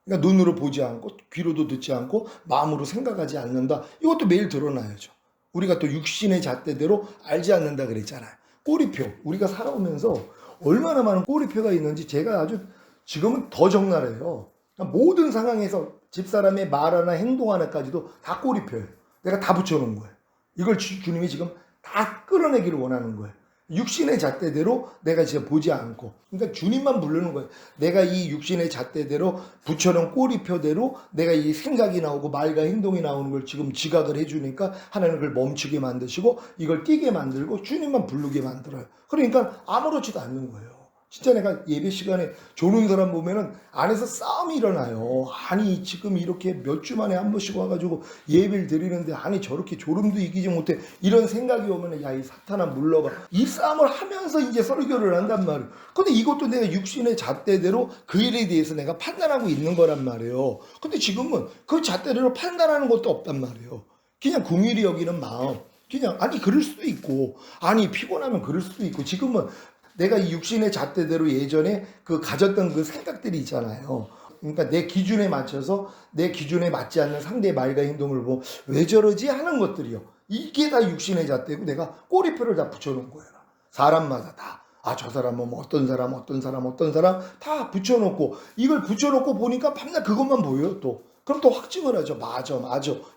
그러니까 눈으로 보지 않고 귀로도 듣지 않고 마음으로 생각하지 않는다. 이것도 매일 드러나야죠. 우리가 또 육신의 잣대대로 알지 않는다 그랬잖아요. 꼬리표. 우리가 살아오면서 얼마나 많은 꼬리표가 있는지 제가 아주 지금은 더 적나라해요. 모든 상황에서 집사람의 말 하나 행동 하나까지도 다 꼬리표예요. 내가 다 붙여놓은 거예요. 이걸 주님이 지금 다 끌어내기를 원하는 거예요. 육신의 잣대대로 내가 진짜 보지 않고, 그러니까 주님만 부르는 거예요. 내가 이 육신의 잣대대로 붙여놓은 꼬리표대로 내가 이 생각이 나오고 말과 행동이 나오는 걸 지금 지각을 해주니까 하나님 그걸 멈추게 만드시고 이걸 뛰게 만들고 주님만 부르게 만들어요. 그러니까 아무렇지도 않는 거예요. 진짜 내가 예배 시간에 조는 사람 보면은 안에서 싸움이 일어나요. 아니 지금 이렇게 몇 주 만에 한 번씩 와가지고 예배를 드리는데 아니 저렇게 졸음도 이기지 못해. 이런 생각이 오면은 야 이 사탄아 물러가. 이 싸움을 하면서 이제 설교를 한단 말이에요. 근데 이것도 내가 육신의 잣대대로 그 일에 대해서 내가 판단하고 있는 거란 말이에요. 근데 지금은 그 잣대대로 판단하는 것도 없단 말이에요. 그냥 긍휼히 여기는 마음. 그냥 아니 그럴 수도 있고 아니 피곤하면 그럴 수도 있고 지금은 내가 이 육신의 잣대대로 예전에 그 가졌던 그 생각들이 있잖아요. 그러니까 내 기준에 맞춰서 내 기준에 맞지 않는 상대의 말과 행동을 보고 왜 저러지 하는 것들이요. 이게 다 육신의 잣대고 내가 꼬리표를 다 붙여놓은 거예요. 사람마다 다. 아, 저 사람은 뭐 어떤 사람 다 붙여놓고 이걸 붙여놓고 보니까 밤낮 그것만 보여요 또. 그럼 또 확증을 하죠. 맞아.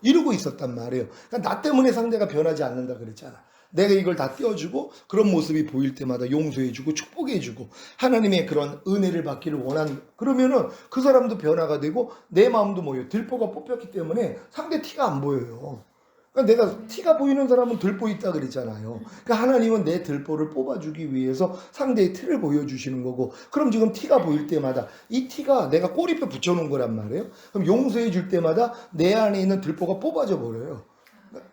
이러고 있었단 말이에요. 그러니까 나 때문에 상대가 변하지 않는다 그랬잖아. 내가 이걸 다 띄워주고 그런 모습이 보일 때마다 용서해주고 축복해주고 하나님의 그런 은혜를 받기를 원하는, 그러면은 그 사람도 변화가 되고 내 마음도 뭐예요? 들보가 뽑혔기 때문에 상대 티가 안 보여요. 그러니까 내가 티가 보이는 사람은 들보 있다 그랬잖아요. 그러니까 하나님은 내 들보를 뽑아주기 위해서 상대의 티를 보여주시는 거고, 그럼 지금 티가 보일 때마다 이 티가 내가 꼬리뼈 붙여놓은 거란 말이에요. 그럼 용서해 줄 때마다 내 안에 있는 들보가 뽑아져 버려요.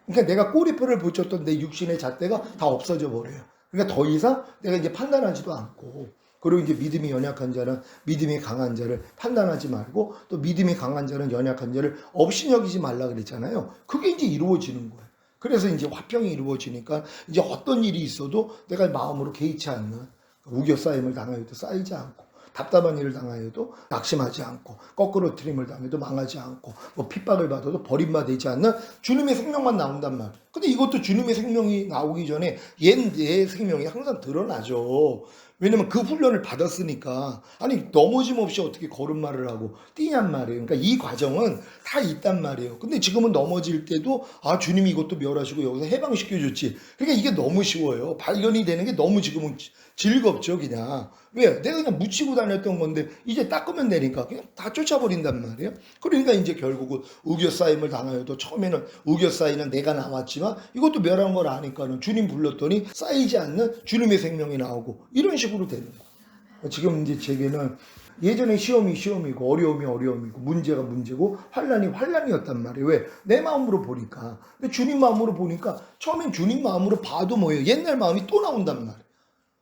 그러니까 내가 꼬리표를 붙였던 내 육신의 잣대가 다 없어져 버려요. 그러니까 더 이상 내가 이제 판단하지도 않고, 그리고 이제 믿음이 연약한 자는 믿음이 강한 자를 판단하지 말고 또 믿음이 강한 자는 연약한 자를 업신여기지 말라 그랬잖아요. 그게 이제 이루어지는 거예요. 그래서 이제 화평이 이루어지니까 이제 어떤 일이 있어도 내가 마음으로 개의치 않는, 우겨 쌓임을 당하여도 쌓이지 않고, 답답한 일을 당하여도 낙심하지 않고, 거꾸로 트림을 당해도 망하지 않고, 뭐 핍박을 받아도 버림받지 않는 주님의 생명만 나온단 말. 근데 이것도 주님의 생명이 나오기 전에 내 생명이 항상 드러나죠. 왜냐면 그 훈련을 받았으니까. 아니 넘어짐 없이 어떻게 걸음마를 하고 뛰냔 말이에요. 그러니까 이 과정은 다 있단 말이에요. 근데 지금은 넘어질 때도 아 주님이 이것도 멸하시고 여기서 해방시켜줬지. 그러니까 이게 너무 쉬워요. 발견이 되는 게 너무 지금은 즐겁죠. 그냥 왜? 내가 그냥 묻히고 다녔던 건데 이제 닦으면 되니까 그냥 다 쫓아버린단 말이에요. 그러니까 이제 결국은 우겨싸임을 당하여도 처음에는 우겨싸이는 내가 나왔지만 이것도 멸한 걸 아니까는 주님 불렀더니 쌓이지 않는 주님의 생명이 나오고 이런 식으로 되는 거예요. 지금 이제 제게는 예전에 시험이 시험이고 어려움이 어려움이고 문제가 문제고 환란이 환란이었단 말이에요. 왜? 내 마음으로 보니까. 근데 주님 마음으로 보니까 처음엔 주님 마음으로 봐도 뭐예요? 옛날 마음이 또 나온단 말이에요.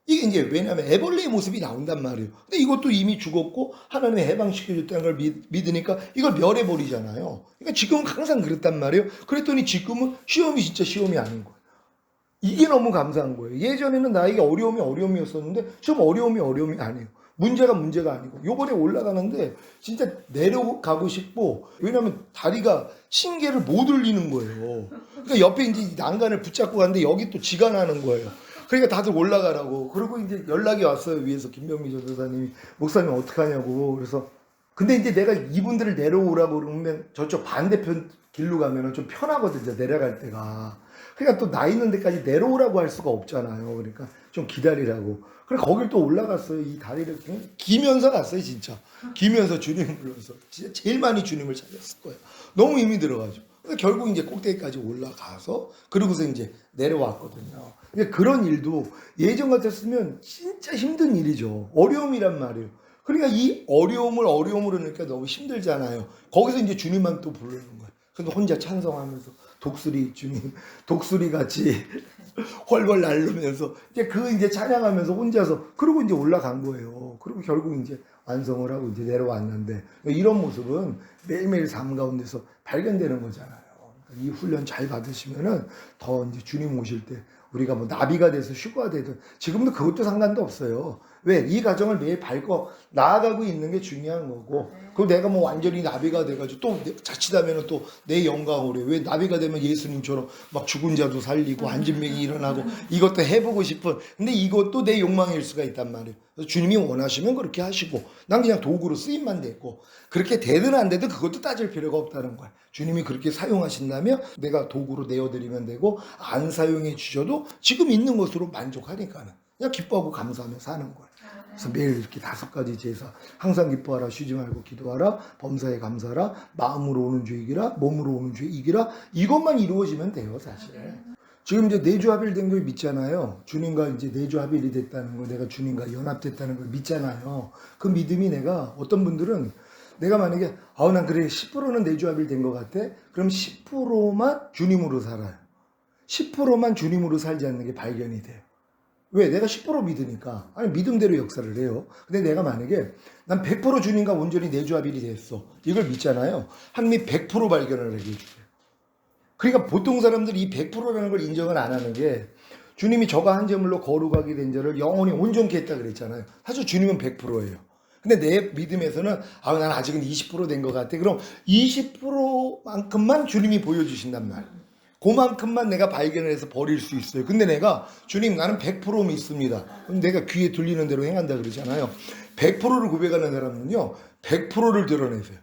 이게 이제 왜냐하면 애벌레의 모습이 나온단 말이에요. 근데 이것도 이미 죽었고 하나님이 해방시켜줬다는 걸 믿으니까 이걸 멸해버리잖아요. 그러니까 지금은 항상 그랬단 말이에요. 그랬더니 지금은 시험이 진짜 시험이 아닌 거예요. 이게 너무 감사한 거예요. 예전에는 나에게 어려움이 어려움이었었는데 지금 어려움이 어려움이 아니에요. 문제가 아니고 요번에 올라가는데 진짜 내려가고 싶고 왜냐면 다리가 신계를 못 올리는 거예요. 그러니까 옆에 이제 난간을 붙잡고 가는데 여기 또 지가 나는 거예요. 그러니까 다들 올라가라고. 그리고 이제 연락이 왔어요. 위에서 김병미 전도사님이 목사님 어떡하냐고. 그래서 근데 이제 내가 이분들을 내려오라고 그러면 저쪽 반대편 길로 가면은 좀 편하거든요. 내려갈 때가. 그러니까 또 나 있는 데까지 내려오라고 할 수가 없잖아요. 그러니까 좀 기다리라고. 그래서 거길 또 올라갔어요. 이 다리를 기면서 갔어요, 진짜. 기면서 주님 불러서. 진짜 제일 많이 주님을 찾았을 거예요. 너무 힘이 들어가지고. 그래서 결국 이제 꼭대기까지 올라가서 그러고서 이제 내려왔거든요. 근데 그런 일도 예전 같았으면 진짜 힘든 일이죠. 어려움이란 말이에요. 그러니까 이 어려움으로 넣으니까 너무 힘들잖아요. 거기서 이제 주님만 또 부르는 거예요. 근데 혼자 찬성하면서 독수리 주님, 독수리 같이 훨훨 날르면서 이제 찬양하면서 혼자서 그러고 이제 올라간 거예요. 그리고 결국 이제 완성을 하고 이제 내려왔는데 이런 모습은 매일매일 삶 가운데서 발견되는 거잖아요. 이 훈련 잘 받으시면은 더 이제 주님 오실 때 우리가 뭐 나비가 돼서 슈퍼가 되든 지금도 그것도 상관도 없어요. 왜? 이 과정을 매일 밟고 나아가고 있는 게 중요한 거고 그리고 내가 뭐 완전히 나비가 돼가지고 또 자칫하면 또 내 영광으로 왜 나비가 되면 예수님처럼 막 죽은 자도 살리고 안진병이 일어나고 이것도 해보고 싶은 근데 이것도 내 욕망일 수가 있단 말이에요. 그래서 주님이 원하시면 그렇게 하시고 난 그냥 도구로 쓰임만 됐고 그렇게 되든 안 되든 그것도 따질 필요가 없다는 거야. 주님이 그렇게 사용하신다면 내가 도구로 내어드리면 되고 안 사용해 주셔도 지금 있는 것으로 만족하니까는 그냥 기뻐하고 감사하며 사는 거야. 그래서 매일 이렇게 5가지 제사 항상 기뻐하라 쉬지 말고 기도하라 범사에 감사하라 마음으로 오는 죄 이기라 몸으로 오는 죄 이기라 이것만 이루어지면 돼요 사실. 지금 이제 내주 합일된 걸 믿잖아요. 주님과 이제 내주 합일이 됐다는 거 내가 주님과 연합됐다는 걸 믿잖아요. 그 믿음이 내가 어떤 분들은 내가 만약에 난 그래 10%는 내주 합일된 것 같아. 그럼 10%만 주님으로 살아요. 10%만 주님으로 살지 않는 게 발견이 돼요. 왜? 내가 10% 믿으니까. 아니 믿음대로 역사를 해요. 근데 내가 만약에 난 100% 주님과 온전히 내주합일이 됐어. 이걸 믿잖아요. 하나님이 100% 발견을 하게 해주세요. 그러니까 보통 사람들이 이 100%라는 걸 인정을 안 하는 게 주님이 저가 한 제물로 거룩하게 된 자를 영원히 온전케 했다 그랬잖아요. 사실 주님은 100%예요. 근데 내 믿음에서는 난 아직은 20%된 것 같아. 그럼 20%만큼만 주님이 보여주신단 말이에요. 그만큼만 내가 발견을 해서 버릴 수 있어요. 근데 내가 주님 나는 100% 믿습니다. 그럼 내가 귀에 들리는 대로 행한다 그러잖아요. 100%를 고백하는 사람은요. 100%를 드러내세요.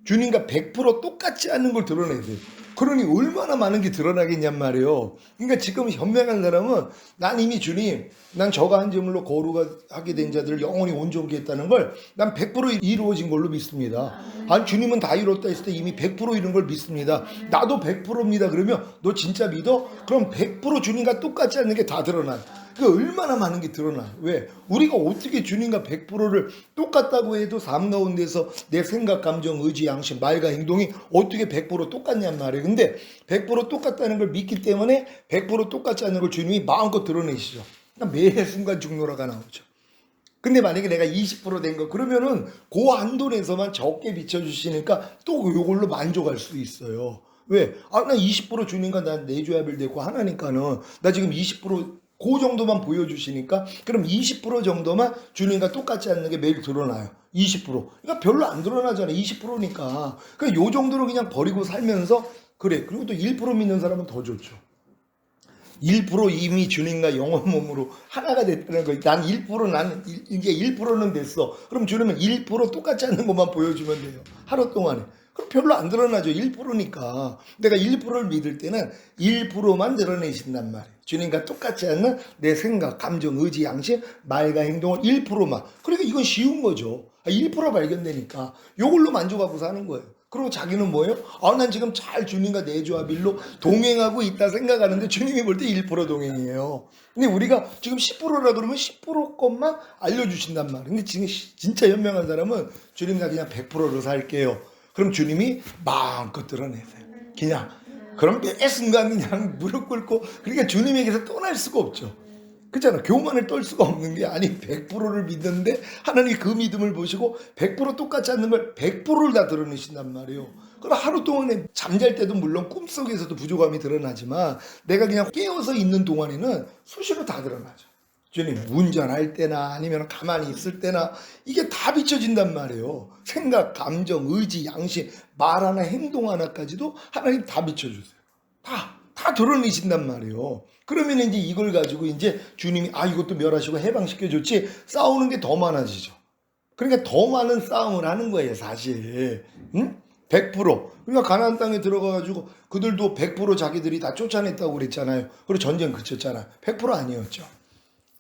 주님과 100% 똑같지 않은 걸 드러내세요. 그러니 얼마나 많은 게 드러나겠냔 말이에요. 그러니까 지금 현명한 사람은 난 이미 주님 난 저가 한 제물로 거룩하게 된 자들을 영원히 온전케 했다는 걸 난 100% 이루어진 걸로 믿습니다. 아니 주님은 다 이뤘다 했을 때 이미 100% 이룬 걸 믿습니다. 나도 100%입니다. 그러면 너 진짜 믿어? 그럼 100% 주님과 똑같지 않는 게 다 드러나요. 그 얼마나 많은 게 드러나요. 왜? 우리가 어떻게 주님과 100%를 똑같다고 해도 삶 가운데서 내 생각, 감정, 의지, 양심, 말과 행동이 어떻게 100% 똑같냔 말이에요. 근데 100% 똑같다는 걸 믿기 때문에 100% 똑같지 않는 걸 주님이 마음껏 드러내시죠. 그러니까 매 순간 죽노라가 나오죠. 근데 만약에 내가 20% 된 거 그러면은 그 한돈에서만 적게 비춰주시니까 또 이걸로 만족할 수 있어요. 왜? 나 20% 주님과 난 내조합을 되고 하나니까는 나 지금 20%그 정도만 보여주시니까 그럼 20% 정도만 주님과 똑같지 않는 게 매일 드러나요. 20%. 그러니까 별로 안 드러나잖아요. 20%니까. 그러니까 요 정도로 그냥 버리고 살면서 그래. 그리고 또 1% 믿는 사람은 더 좋죠. 1% 이미 주님과 영혼 몸으로 하나가 됐다는 거. 난 1%, 난 이제 1%는 됐어. 그럼 주님은 1% 똑같지 않는 것만 보여주면 돼요. 하루 동안에. 그럼 별로 안 드러나죠. 1%니까. 내가 1%를 믿을 때는 1%만 드러내신단 말이에요. 주님과 똑같지 않는 내 생각, 감정, 의지, 양심, 말과 행동을 1%만. 그러니까 이건 쉬운 거죠. 1% 발견되니까 이걸로 만족하고 사는 거예요. 그리고 자기는 뭐예요? 난 지금 잘 주님과 내조합일로 동행하고 있다 생각하는데 주님이 볼 때 1% 동행이에요. 근데 우리가 지금 10%라 그러면 10% 것만 알려주신단 말이에요. 근데 지금 진짜 현명한 사람은 주님 나 그냥 100%로 살게요. 그럼 주님이 마음껏 드러내세요. 그냥. 그럼 매 순간 그냥 무릎 꿇고 그러니까 주님에게서 떠날 수가 없죠. 그렇잖아. 교만을 떨 수가 없는 게 아니 100%를 믿는데 하나님이 그 믿음을 보시고 100% 똑같지 않는 걸 100%를 다 드러내신단 말이에요. 그럼 하루 동안에 잠잘 때도 물론 꿈속에서도 부족함이 드러나지만 내가 그냥 깨어서 있는 동안에는 수시로 다 드러나죠. 주님 운전할 때나 아니면 가만히 있을 때나 이게 다 비춰진단 말이에요. 생각, 감정, 의지, 양심, 말 하나, 행동 하나까지도 하나님 다 비춰주세요. 다 드러내신단 말이에요. 그러면 이제 이걸 가지고 이제 주님이 이것도 멸하시고 해방시켜줬지 싸우는 게 더 많아지죠. 그러니까 더 많은 싸움을 하는 거예요, 사실. 응? 100%. 그러니까 가나안 땅에 들어가가지고 그들도 100% 자기들이 다 쫓아냈다고 그랬잖아요. 그리고 전쟁 그쳤잖아요. 100% 아니었죠.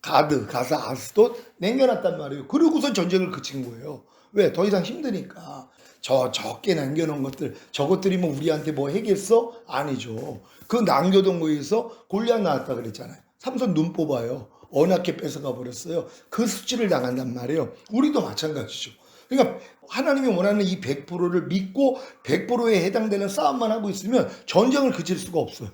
가사, 아스돗 남겨놨단 말이에요. 그러고서 전쟁을 그친 거예요. 왜? 더 이상 힘드니까. 적게 남겨놓은 것들, 저것들이 뭐 우리한테 뭐 해겠어? 아니죠. 그 남겨둔 거에서 골리앗 나왔다 그랬잖아요. 삼손 눈 뽑아요. 언약궤 뺏어가 버렸어요. 그 수치를 당한단 말이에요. 우리도 마찬가지죠. 그러니까 하나님이 원하는 이 100%를 믿고 100%에 해당되는 싸움만 하고 있으면 전쟁을 그칠 수가 없어요.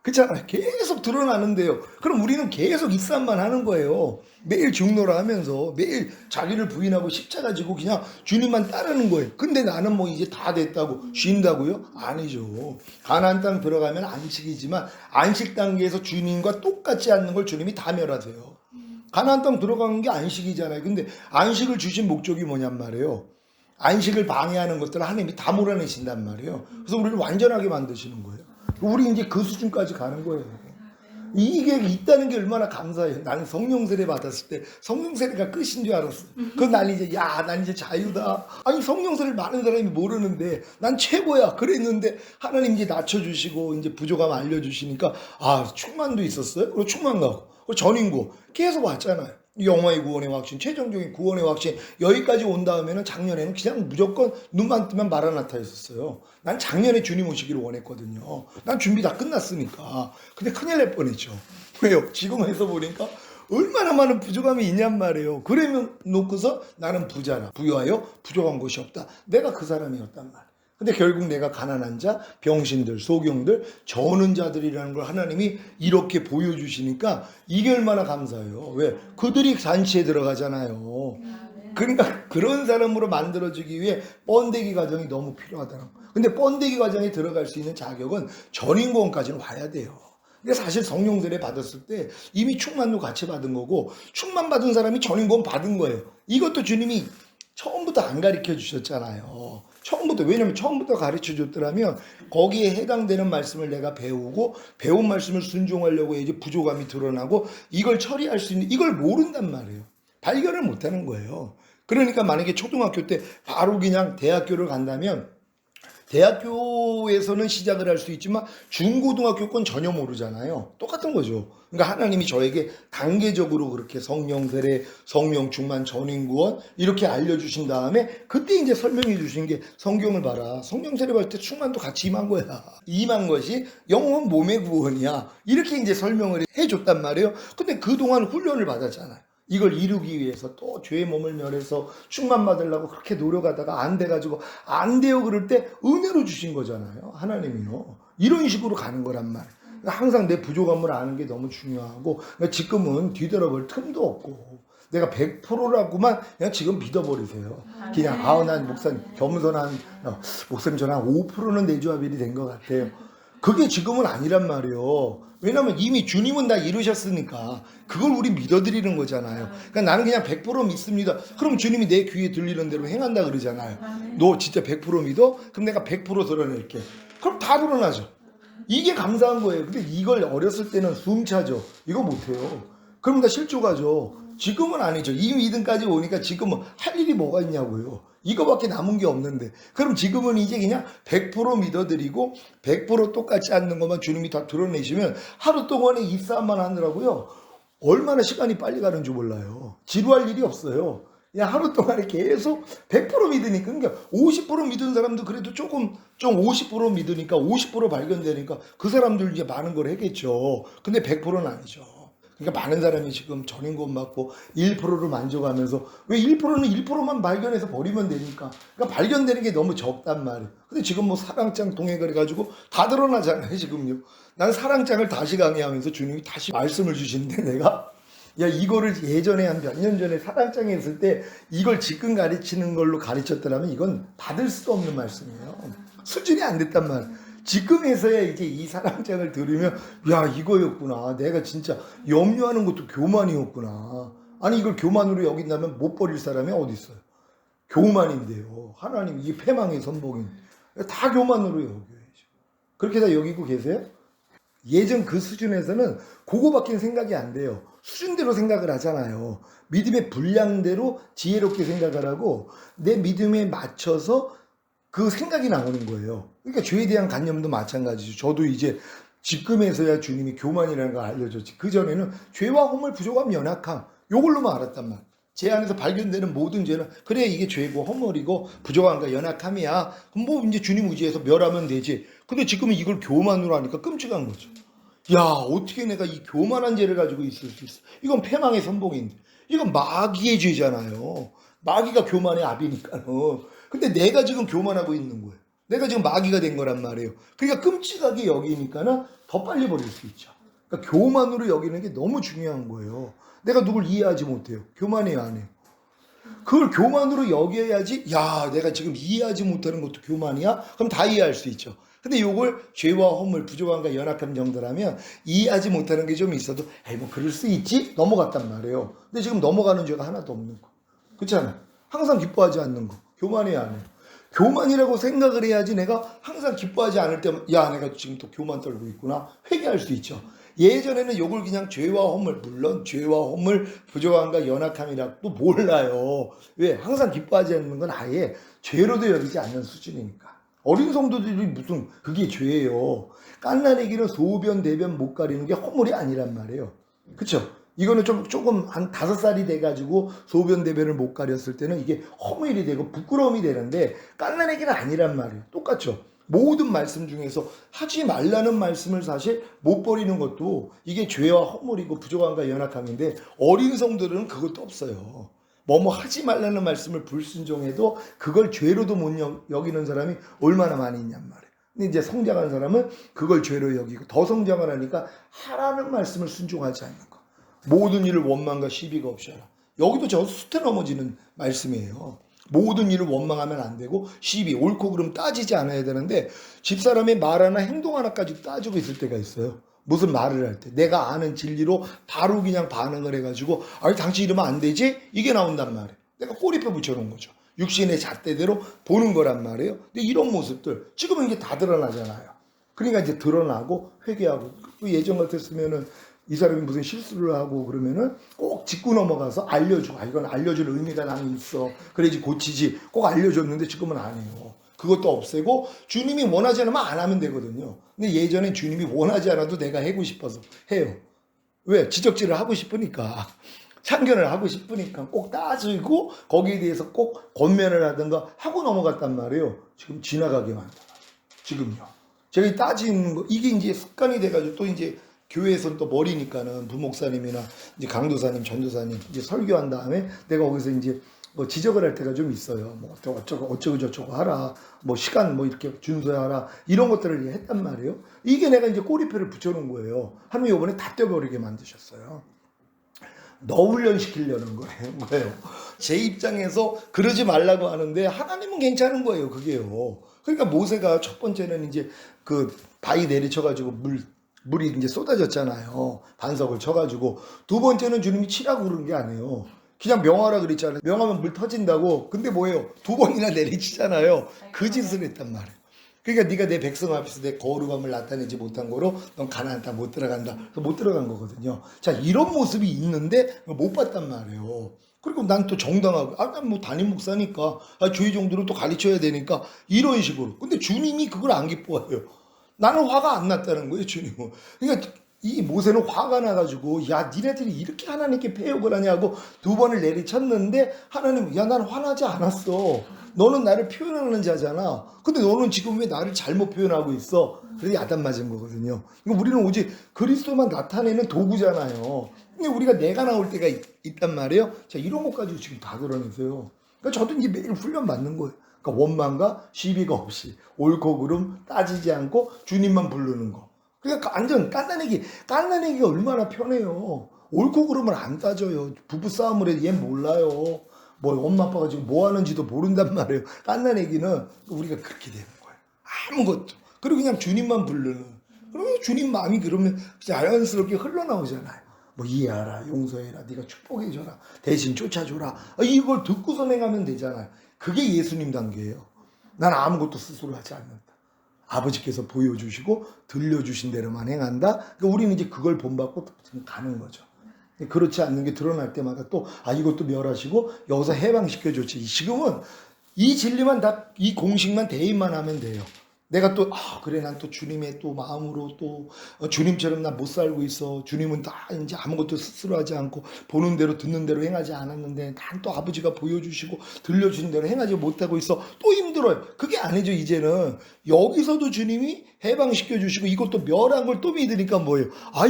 그렇잖아요. 계속 드러나는데요. 그럼 우리는 계속 이 싸움만 하는 거예요. 매일 죽노라 하면서 매일 자기를 부인하고 십자가 지고 그냥 주님만 따르는 거예요. 근데 나는 뭐 이제 다 됐다고 쉰다고요? 아니죠. 가나안 땅 들어가면 안식이지만 안식 단계에서 주님과 똑같지 않는 걸 주님이 다 멸하세요. 가나안 땅 들어가는 게 안식이잖아요. 근데 안식을 주신 목적이 뭐냔 말이에요. 안식을 방해하는 것들을 하나님이 다 몰아내신단 말이에요. 그래서 우리를 완전하게 만드시는 거예요. 우리 이제 그 수준까지 가는 거예요. 이게 있다는 게 얼마나 감사해요. 나는 성령 세례 받았을 때 성령 세례가 끝인 줄 알았어. 난 이제 자유다. 아니 성령 세례를 많은 사람이 모르는데 난 최고야. 그랬는데 하나님 이제 낮춰주시고 이제 부족함 알려주시니까 충만도 있었어요. 그리고 충만 가고 그리고 전인구 계속 왔잖아요. 영화의 구원의 확신, 최종적인 구원의 확신 여기까지 온 다음에는 작년에는 그냥 무조건 눈만 뜨면 마라나타였었어요. 난 작년에 주님 오시기를 원했거든요. 난 준비 다 끝났으니까. 근데 큰일 날 뻔했죠. 왜요? 지금 해서 보니까 얼마나 많은 부족함이 있냔 말이에요. 그러면 놓고서 나는 부자라 부유하여 부족한 것이 없다. 내가 그 사람이었단 말이에요. 근데 결국 내가 가난한 자, 병신들, 소경들, 저는 자들이라는 걸 하나님이 이렇게 보여주시니까 이게 얼마나 감사해요. 왜? 그들이 잔치에 들어가잖아요. 그러니까 그런 사람으로 만들어주기 위해 번데기 과정이 너무 필요하다는 거예요. 근데 번데기 과정에 들어갈 수 있는 자격은 전인구원까지는 와야 돼요. 근데 사실 성령 세례 받았을 때 이미 충만도 같이 받은 거고 충만 받은 사람이 전인구원 받은 거예요. 이것도 주님이 처음부터 안 가르쳐 주셨잖아요. 왜냐면 처음부터 가르쳐 줬더라면 거기에 해당되는 말씀을 내가 배우고 배운 말씀을 순종하려고 이제 부족함이 드러나고 이걸 처리할 수 있는 이걸 모른단 말이에요. 발견을 못 하는 거예요. 그러니까 만약에 초등학교 때 바로 그냥 대학교를 간다면 대학교에서는 시작을 할 수 있지만 중고등학교 건 전혀 모르잖아요. 똑같은 거죠. 그러니까 하나님이 저에게 단계적으로 그렇게 성령 세례, 성령 충만, 전인구원 이렇게 알려주신 다음에 그때 이제 설명해 주신 게 성경을 봐라. 성령 세례 받을 때 충만도 같이 임한 거야. 임한 것이 영혼 몸의 구원이야. 이렇게 이제 설명을 해줬단 말이에요. 근데 그동안 훈련을 받았잖아요. 이걸 이루기 위해서 또 죄의 몸을 멸해서 충만 받으려고 그렇게 노력하다가 안 돼가지고 안 돼요 그럴 때 은혜로 주신 거잖아요. 하나님이요. 이런 식으로 가는 거란 말이에요. 항상 내 부족함을 아는 게 너무 중요하고 지금은 뒤돌아볼 틈도 없고 내가 100%라고만 그냥 지금 믿어버리세요. 그냥 난 목사님 겸손한 목사님 저는 한 5%는 내조합일이 된 것 같아요. 그게 지금은 아니란 말이에요. 왜냐면 이미 주님은 다 이루셨으니까 그걸 우리 믿어드리는 거잖아요. 그러니까 나는 그냥 100% 믿습니다. 그럼 주님이 내 귀에 들리는 대로 행한다 그러잖아요. 너 진짜 100% 믿어? 그럼 내가 100% 드러낼게. 그럼 다 드러나죠. 이게 감사한 거예요. 근데 이걸 어렸을 때는 숨차죠. 이거 못해요. 그럼 다 실족하죠. 지금은 아니죠. 이 믿음까지 오니까 지금은 할 일이 뭐가 있냐고요. 이거밖에 남은 게 없는데 그럼 지금은 이제 그냥 100% 믿어드리고 100% 똑같지 않는 것만 주님이 다 드러내시면 하루 동안에 이 싸움만 하느라고요 얼마나 시간이 빨리 가는 줄 몰라요. 지루할 일이 없어요. 그냥 하루 동안에 계속 100% 믿으니까 그러니까 50% 믿은 사람도 그래도 좀 50% 믿으니까 50% 발견되니까 그 사람들 이제 많은 걸 하겠죠. 근데 100%는 아니죠. 그러니까 많은 사람이 지금 전인구원 받고 1%를 만족하면서 왜 1%는 1%만 발견해서 버리면 되니까 그러니까 발견되는 게 너무 적단 말이에요. 근데 지금 뭐 사랑장 통해 그래가지고 다 드러나잖아요. 지금요. 난 사랑장을 다시 강의하면서 주님이 다시 말씀을 주시는데 내가 이거를 예전에 한 몇 년 전에 사랑장에 있을 때 이걸 지금 가르치는 걸로 가르쳤더라면 이건 받을 수도 없는 말씀이에요. 수준이 안 됐단 말이에요. 지금에서야 이제 이 사랑장을 들으면 야 이거였구나. 내가 진짜 염려하는 것도 교만이었구나. 아니 이걸 교만으로 여긴다면 못 버릴 사람이 어디 있어요? 교만인데요. 하나님 이게 패망의 선봉인 다 교만으로 여겨야죠. 그렇게 다 여기고 계세요? 예전 그 수준에서는 그거밖에 생각이 안 돼요. 수준대로 생각을 하잖아요. 믿음의 분량대로 지혜롭게 생각을 하고 내 믿음에 맞춰서 그 생각이 나오는 거예요. 그러니까 죄에 대한 관념도 마찬가지죠. 저도 이제 지금에서야 주님이 교만이라는 걸 알려줬지. 그전에는 죄와 허물, 부족함, 연약함 요걸로만 알았단 말이에요. 제 안에서 발견되는 모든 죄는 그래 이게 죄고 허물이고 부족함과 연약함이야. 그럼 뭐 이제 주님 의지해서 멸하면 되지. 근데 지금은 이걸 교만으로 하니까 끔찍한 거죠. 야 어떻게 내가 이 교만한 죄를 가지고 있을 수 있어. 이건 패망의 선봉인데 이건 마귀의 죄잖아요. 마귀가 교만의 아비니까요. 근데 내가 지금 교만하고 있는 거예요. 내가 지금 마귀가 된 거란 말이에요. 그러니까 끔찍하게 여기니까는 더 빨리 버릴 수 있죠. 그러니까 교만으로 여기는 게 너무 중요한 거예요. 내가 누굴 이해하지 못해요. 교만해요, 안 해요? 그걸 교만으로 여겨야지. 야, 내가 지금 이해하지 못하는 것도 교만이야? 그럼 다 이해할 수 있죠. 근데 요걸 죄와 허물, 부족함과 연약함 정도라면 이해하지 못하는 게 좀 있어도 에이 뭐 그럴 수 있지? 넘어갔단 말이에요. 근데 지금 넘어가는 죄가 하나도 없는 거. 그렇잖아요. 항상 기뻐하지 않는 거. 교만해야 안 해요. 교만이라고 생각을 해야지 내가 항상 기뻐하지 않을 때면 야 내가 지금 또 교만 떨고 있구나 회개할 수 있죠. 예전에는 요걸 그냥 죄와 허물, 물론 죄와 허물, 부족함과 연약함이라도 몰라요. 왜? 항상 기뻐하지 않는 건 아예 죄로도 여기지 않는 수준이니까. 어린 성도들이 무슨 그게 죄예요. 갓난아기는 소변 대변 못 가리는 게 허물이 아니란 말이에요. 그쵸? 이거는 조금 한 5살이 돼가지고 소변 대변을 못 가렸을 때는 이게 허물이 되고 부끄러움이 되는데 갓난아기는 아니란 말이에요. 똑같죠? 모든 말씀 중에서 하지 말라는 말씀을 사실 못 버리는 것도 이게 죄와 허물이고 부족함과 연약함인데 어린 성들은 그것도 없어요. 뭐뭐 하지 말라는 말씀을 불순종해도 그걸 죄로도 못 여기는 사람이 얼마나 많이 있냔 말이에요. 근데 이제 성장한 사람은 그걸 죄로 여기고 더 성장을 하니까 하라는 말씀을 순종하지 않는 거. 모든 일을 원망과 시비가 없이 하라. 여기도 저 숫에 넘어지는 말씀이에요. 모든 일을 원망하면 안 되고 시비, 옳고 그름 따지지 않아야 되는데 집사람의 말 하나 행동 하나까지 따지고 있을 때가 있어요. 무슨 말을 할 때 내가 아는 진리로 바로 그냥 반응을 해가지고 아니 당신 이러면 안 되지? 이게 나온단 말이에요. 내가 꼬리뼈 붙여놓은 거죠. 육신의 잣대대로 보는 거란 말이에요. 근데 이런 모습들 지금은 이게 다 드러나잖아요. 그러니까 이제 드러나고 회개하고 예전 같았으면은 이 사람이 무슨 실수를 하고 그러면은 꼭 짚고 넘어가서 알려주고 이건 알려줄 의미가 나는 있어. 그래야지 고치지. 꼭 알려줬는데 지금은 안 해요. 그것도 없애고 주님이 원하지 않으면 안 하면 되거든요. 근데 예전엔 주님이 원하지 않아도 내가 하고 싶어서 해요. 왜? 지적질을 하고 싶으니까. 참견을 하고 싶으니까 꼭 따지고 거기에 대해서 꼭 권면을 하든가 하고 넘어갔단 말이에요. 지금 지나가게 만들어. 지금요. 제가 따지는 거 이게 이제 습관이 돼가지고 또 이제 교회에서는 또 머리니까는 부목사님이나 이제 강도사님, 전도사님 이제 설교한 다음에 내가 거기서 이제 뭐 지적을 할 때가 좀 있어요. 뭐 어쩌고 저쩌고 하라. 뭐 시간 뭐 이렇게 준수하라. 이런 것들을 했단 말이에요. 이게 내가 이제 꼬리표를 붙여놓은 거예요. 하나님 이번에 다 떼버리게 만드셨어요. 너 훈련시키려는 거예요. 제 입장에서 그러지 말라고 하는데 하나님은 괜찮은 거예요. 그게요. 그러니까 모세가 첫 번째는 이제 그 바위 내리쳐가지고 물이 이제 쏟아졌잖아요. 반석을 쳐가지고. 두 번째는 주님이 치라고 그러는 게 아니에요. 그냥 명하라 그랬잖아요. 명하면 물 터진다고. 근데 뭐예요? 2번이나 내리치잖아요. 그 짓을 했단 말이에요. 그러니까 네가 내 백성 앞에서 내 거룩함을 나타내지 못한 거로 넌 가나안 땅 못 들어간다. 못 들어간 거거든요. 자, 이런 모습이 있는데 못 봤단 말이에요. 그리고 난 또 정당하고 난 뭐 담임 목사니까 주의 정도로 또 가르쳐야 되니까 이런 식으로. 근데 주님이 그걸 안 기뻐해요. 나는 화가 안 났다는 거예요, 주님은. 그러니까 이 모세는 화가 나가지고 야 니네들이 이렇게 하나님께 패욕을 하냐고 2번을 내리쳤는데 하나님 야 난 화나지 않았어. 너는 나를 표현하는 자잖아. 근데 너는 지금 왜 나를 잘못 표현하고 있어? 그래서 야단 맞은 거거든요. 그러니까 우리는 오직 그리스도만 나타내는 도구잖아요. 근데 우리가 내가 나올 때가 있단 말이에요. 자 이런 것까지 지금 다 드러내세요. 그러니까 저도 이제 매일 훈련 받는 거예요. 그러니까 원망과 시비가 없이 옳고 그름 따지지 않고 주님만 부르는 거. 그러니까 완전 깐난애기가 얼마나 편해요. 옳고 그름을 안 따져요. 부부싸움을 해도 얘는 몰라요. 뭐 엄마 아빠가 지금 뭐 하는지도 모른단 말이에요. 깐난애기는 우리가 그렇게 되는 거예요. 아무것도. 그리고 그냥 주님만 부르는. 그러면 주님 마음이 그러면 자연스럽게 흘러나오잖아요. 뭐 이해하라, 용서해라, 네가 축복해줘라, 대신 쫓아줘라. 이걸 듣고서 행하면 되잖아요. 그게 예수님 단계예요. 난 아무것도 스스로 하지 않는다. 아버지께서 보여주시고 들려주신 대로만 행한다. 그러니까 우리는 이제 그걸 본받고 지금 가는 거죠. 그렇지 않는 게 드러날 때마다 또 이것도 멸하시고 여기서 해방시켜줬지. 지금은 이 진리만 다 이 공식만 대입만 하면 돼요. 내가 또 그래 난 또 주님의 또 마음으로 또 주님처럼 난 못 살고 있어. 주님은 다 이제 아무것도 스스로 하지 않고 보는 대로 듣는 대로 행하지 않았는데 난 또 아버지가 보여주시고 들려주신 대로 행하지 못하고 있어. 또 힘들어요. 그게 아니죠. 이제는 여기서도 주님이 해방시켜 주시고 이것도 멸한 걸 또 믿으니까 뭐예요?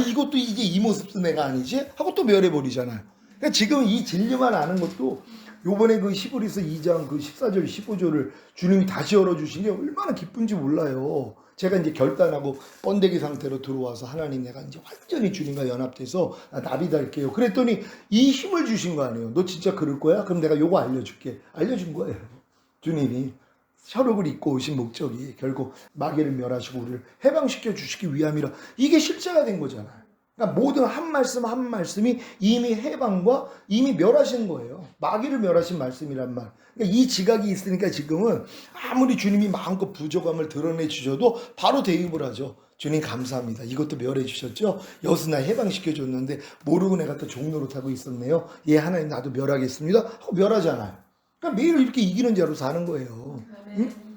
이것도 이제 이 모습도 내가 아니지? 하고 또 멸해버리잖아요. 그러니까 지금 이 진리만 아는 것도 요번에 그 히브리서 2장 그 14절 15절을 주님이 다시 열어주신 게 얼마나 기쁜지 몰라요. 제가 이제 결단하고 번데기 상태로 들어와서 하나님 내가 이제 완전히 주님과 연합돼서 나비달게요. 그랬더니 이 힘을 주신 거 아니에요. 너 진짜 그럴 거야? 그럼 내가 요거 알려줄게. 알려준 거예요. 주님이 혈육을 입고 오신 목적이 결국 마귀를 멸하시고 우리를 해방시켜 주시기 위함이라. 이게 실제가 된 거잖아요. 그러니까 모든 한 말씀 한 말씀이 이미 해방과 이미 멸하신 거예요. 마귀를 멸하신 말씀이란 말. 그러니까 이 지각이 있으니까 지금은 아무리 주님이 마음껏 부족함을 드러내 주셔도 바로 대입을 하죠. 주님 감사합니다. 이것도 멸해 주셨죠? 여기서 나 해방시켜 줬는데 모르고 내가 또 종로로 타고 있었네요. 예, 하나님 나도 멸하겠습니다. 하고 멸하잖아요. 그러니까 매일 이렇게 이기는 자로 사는 거예요. 응?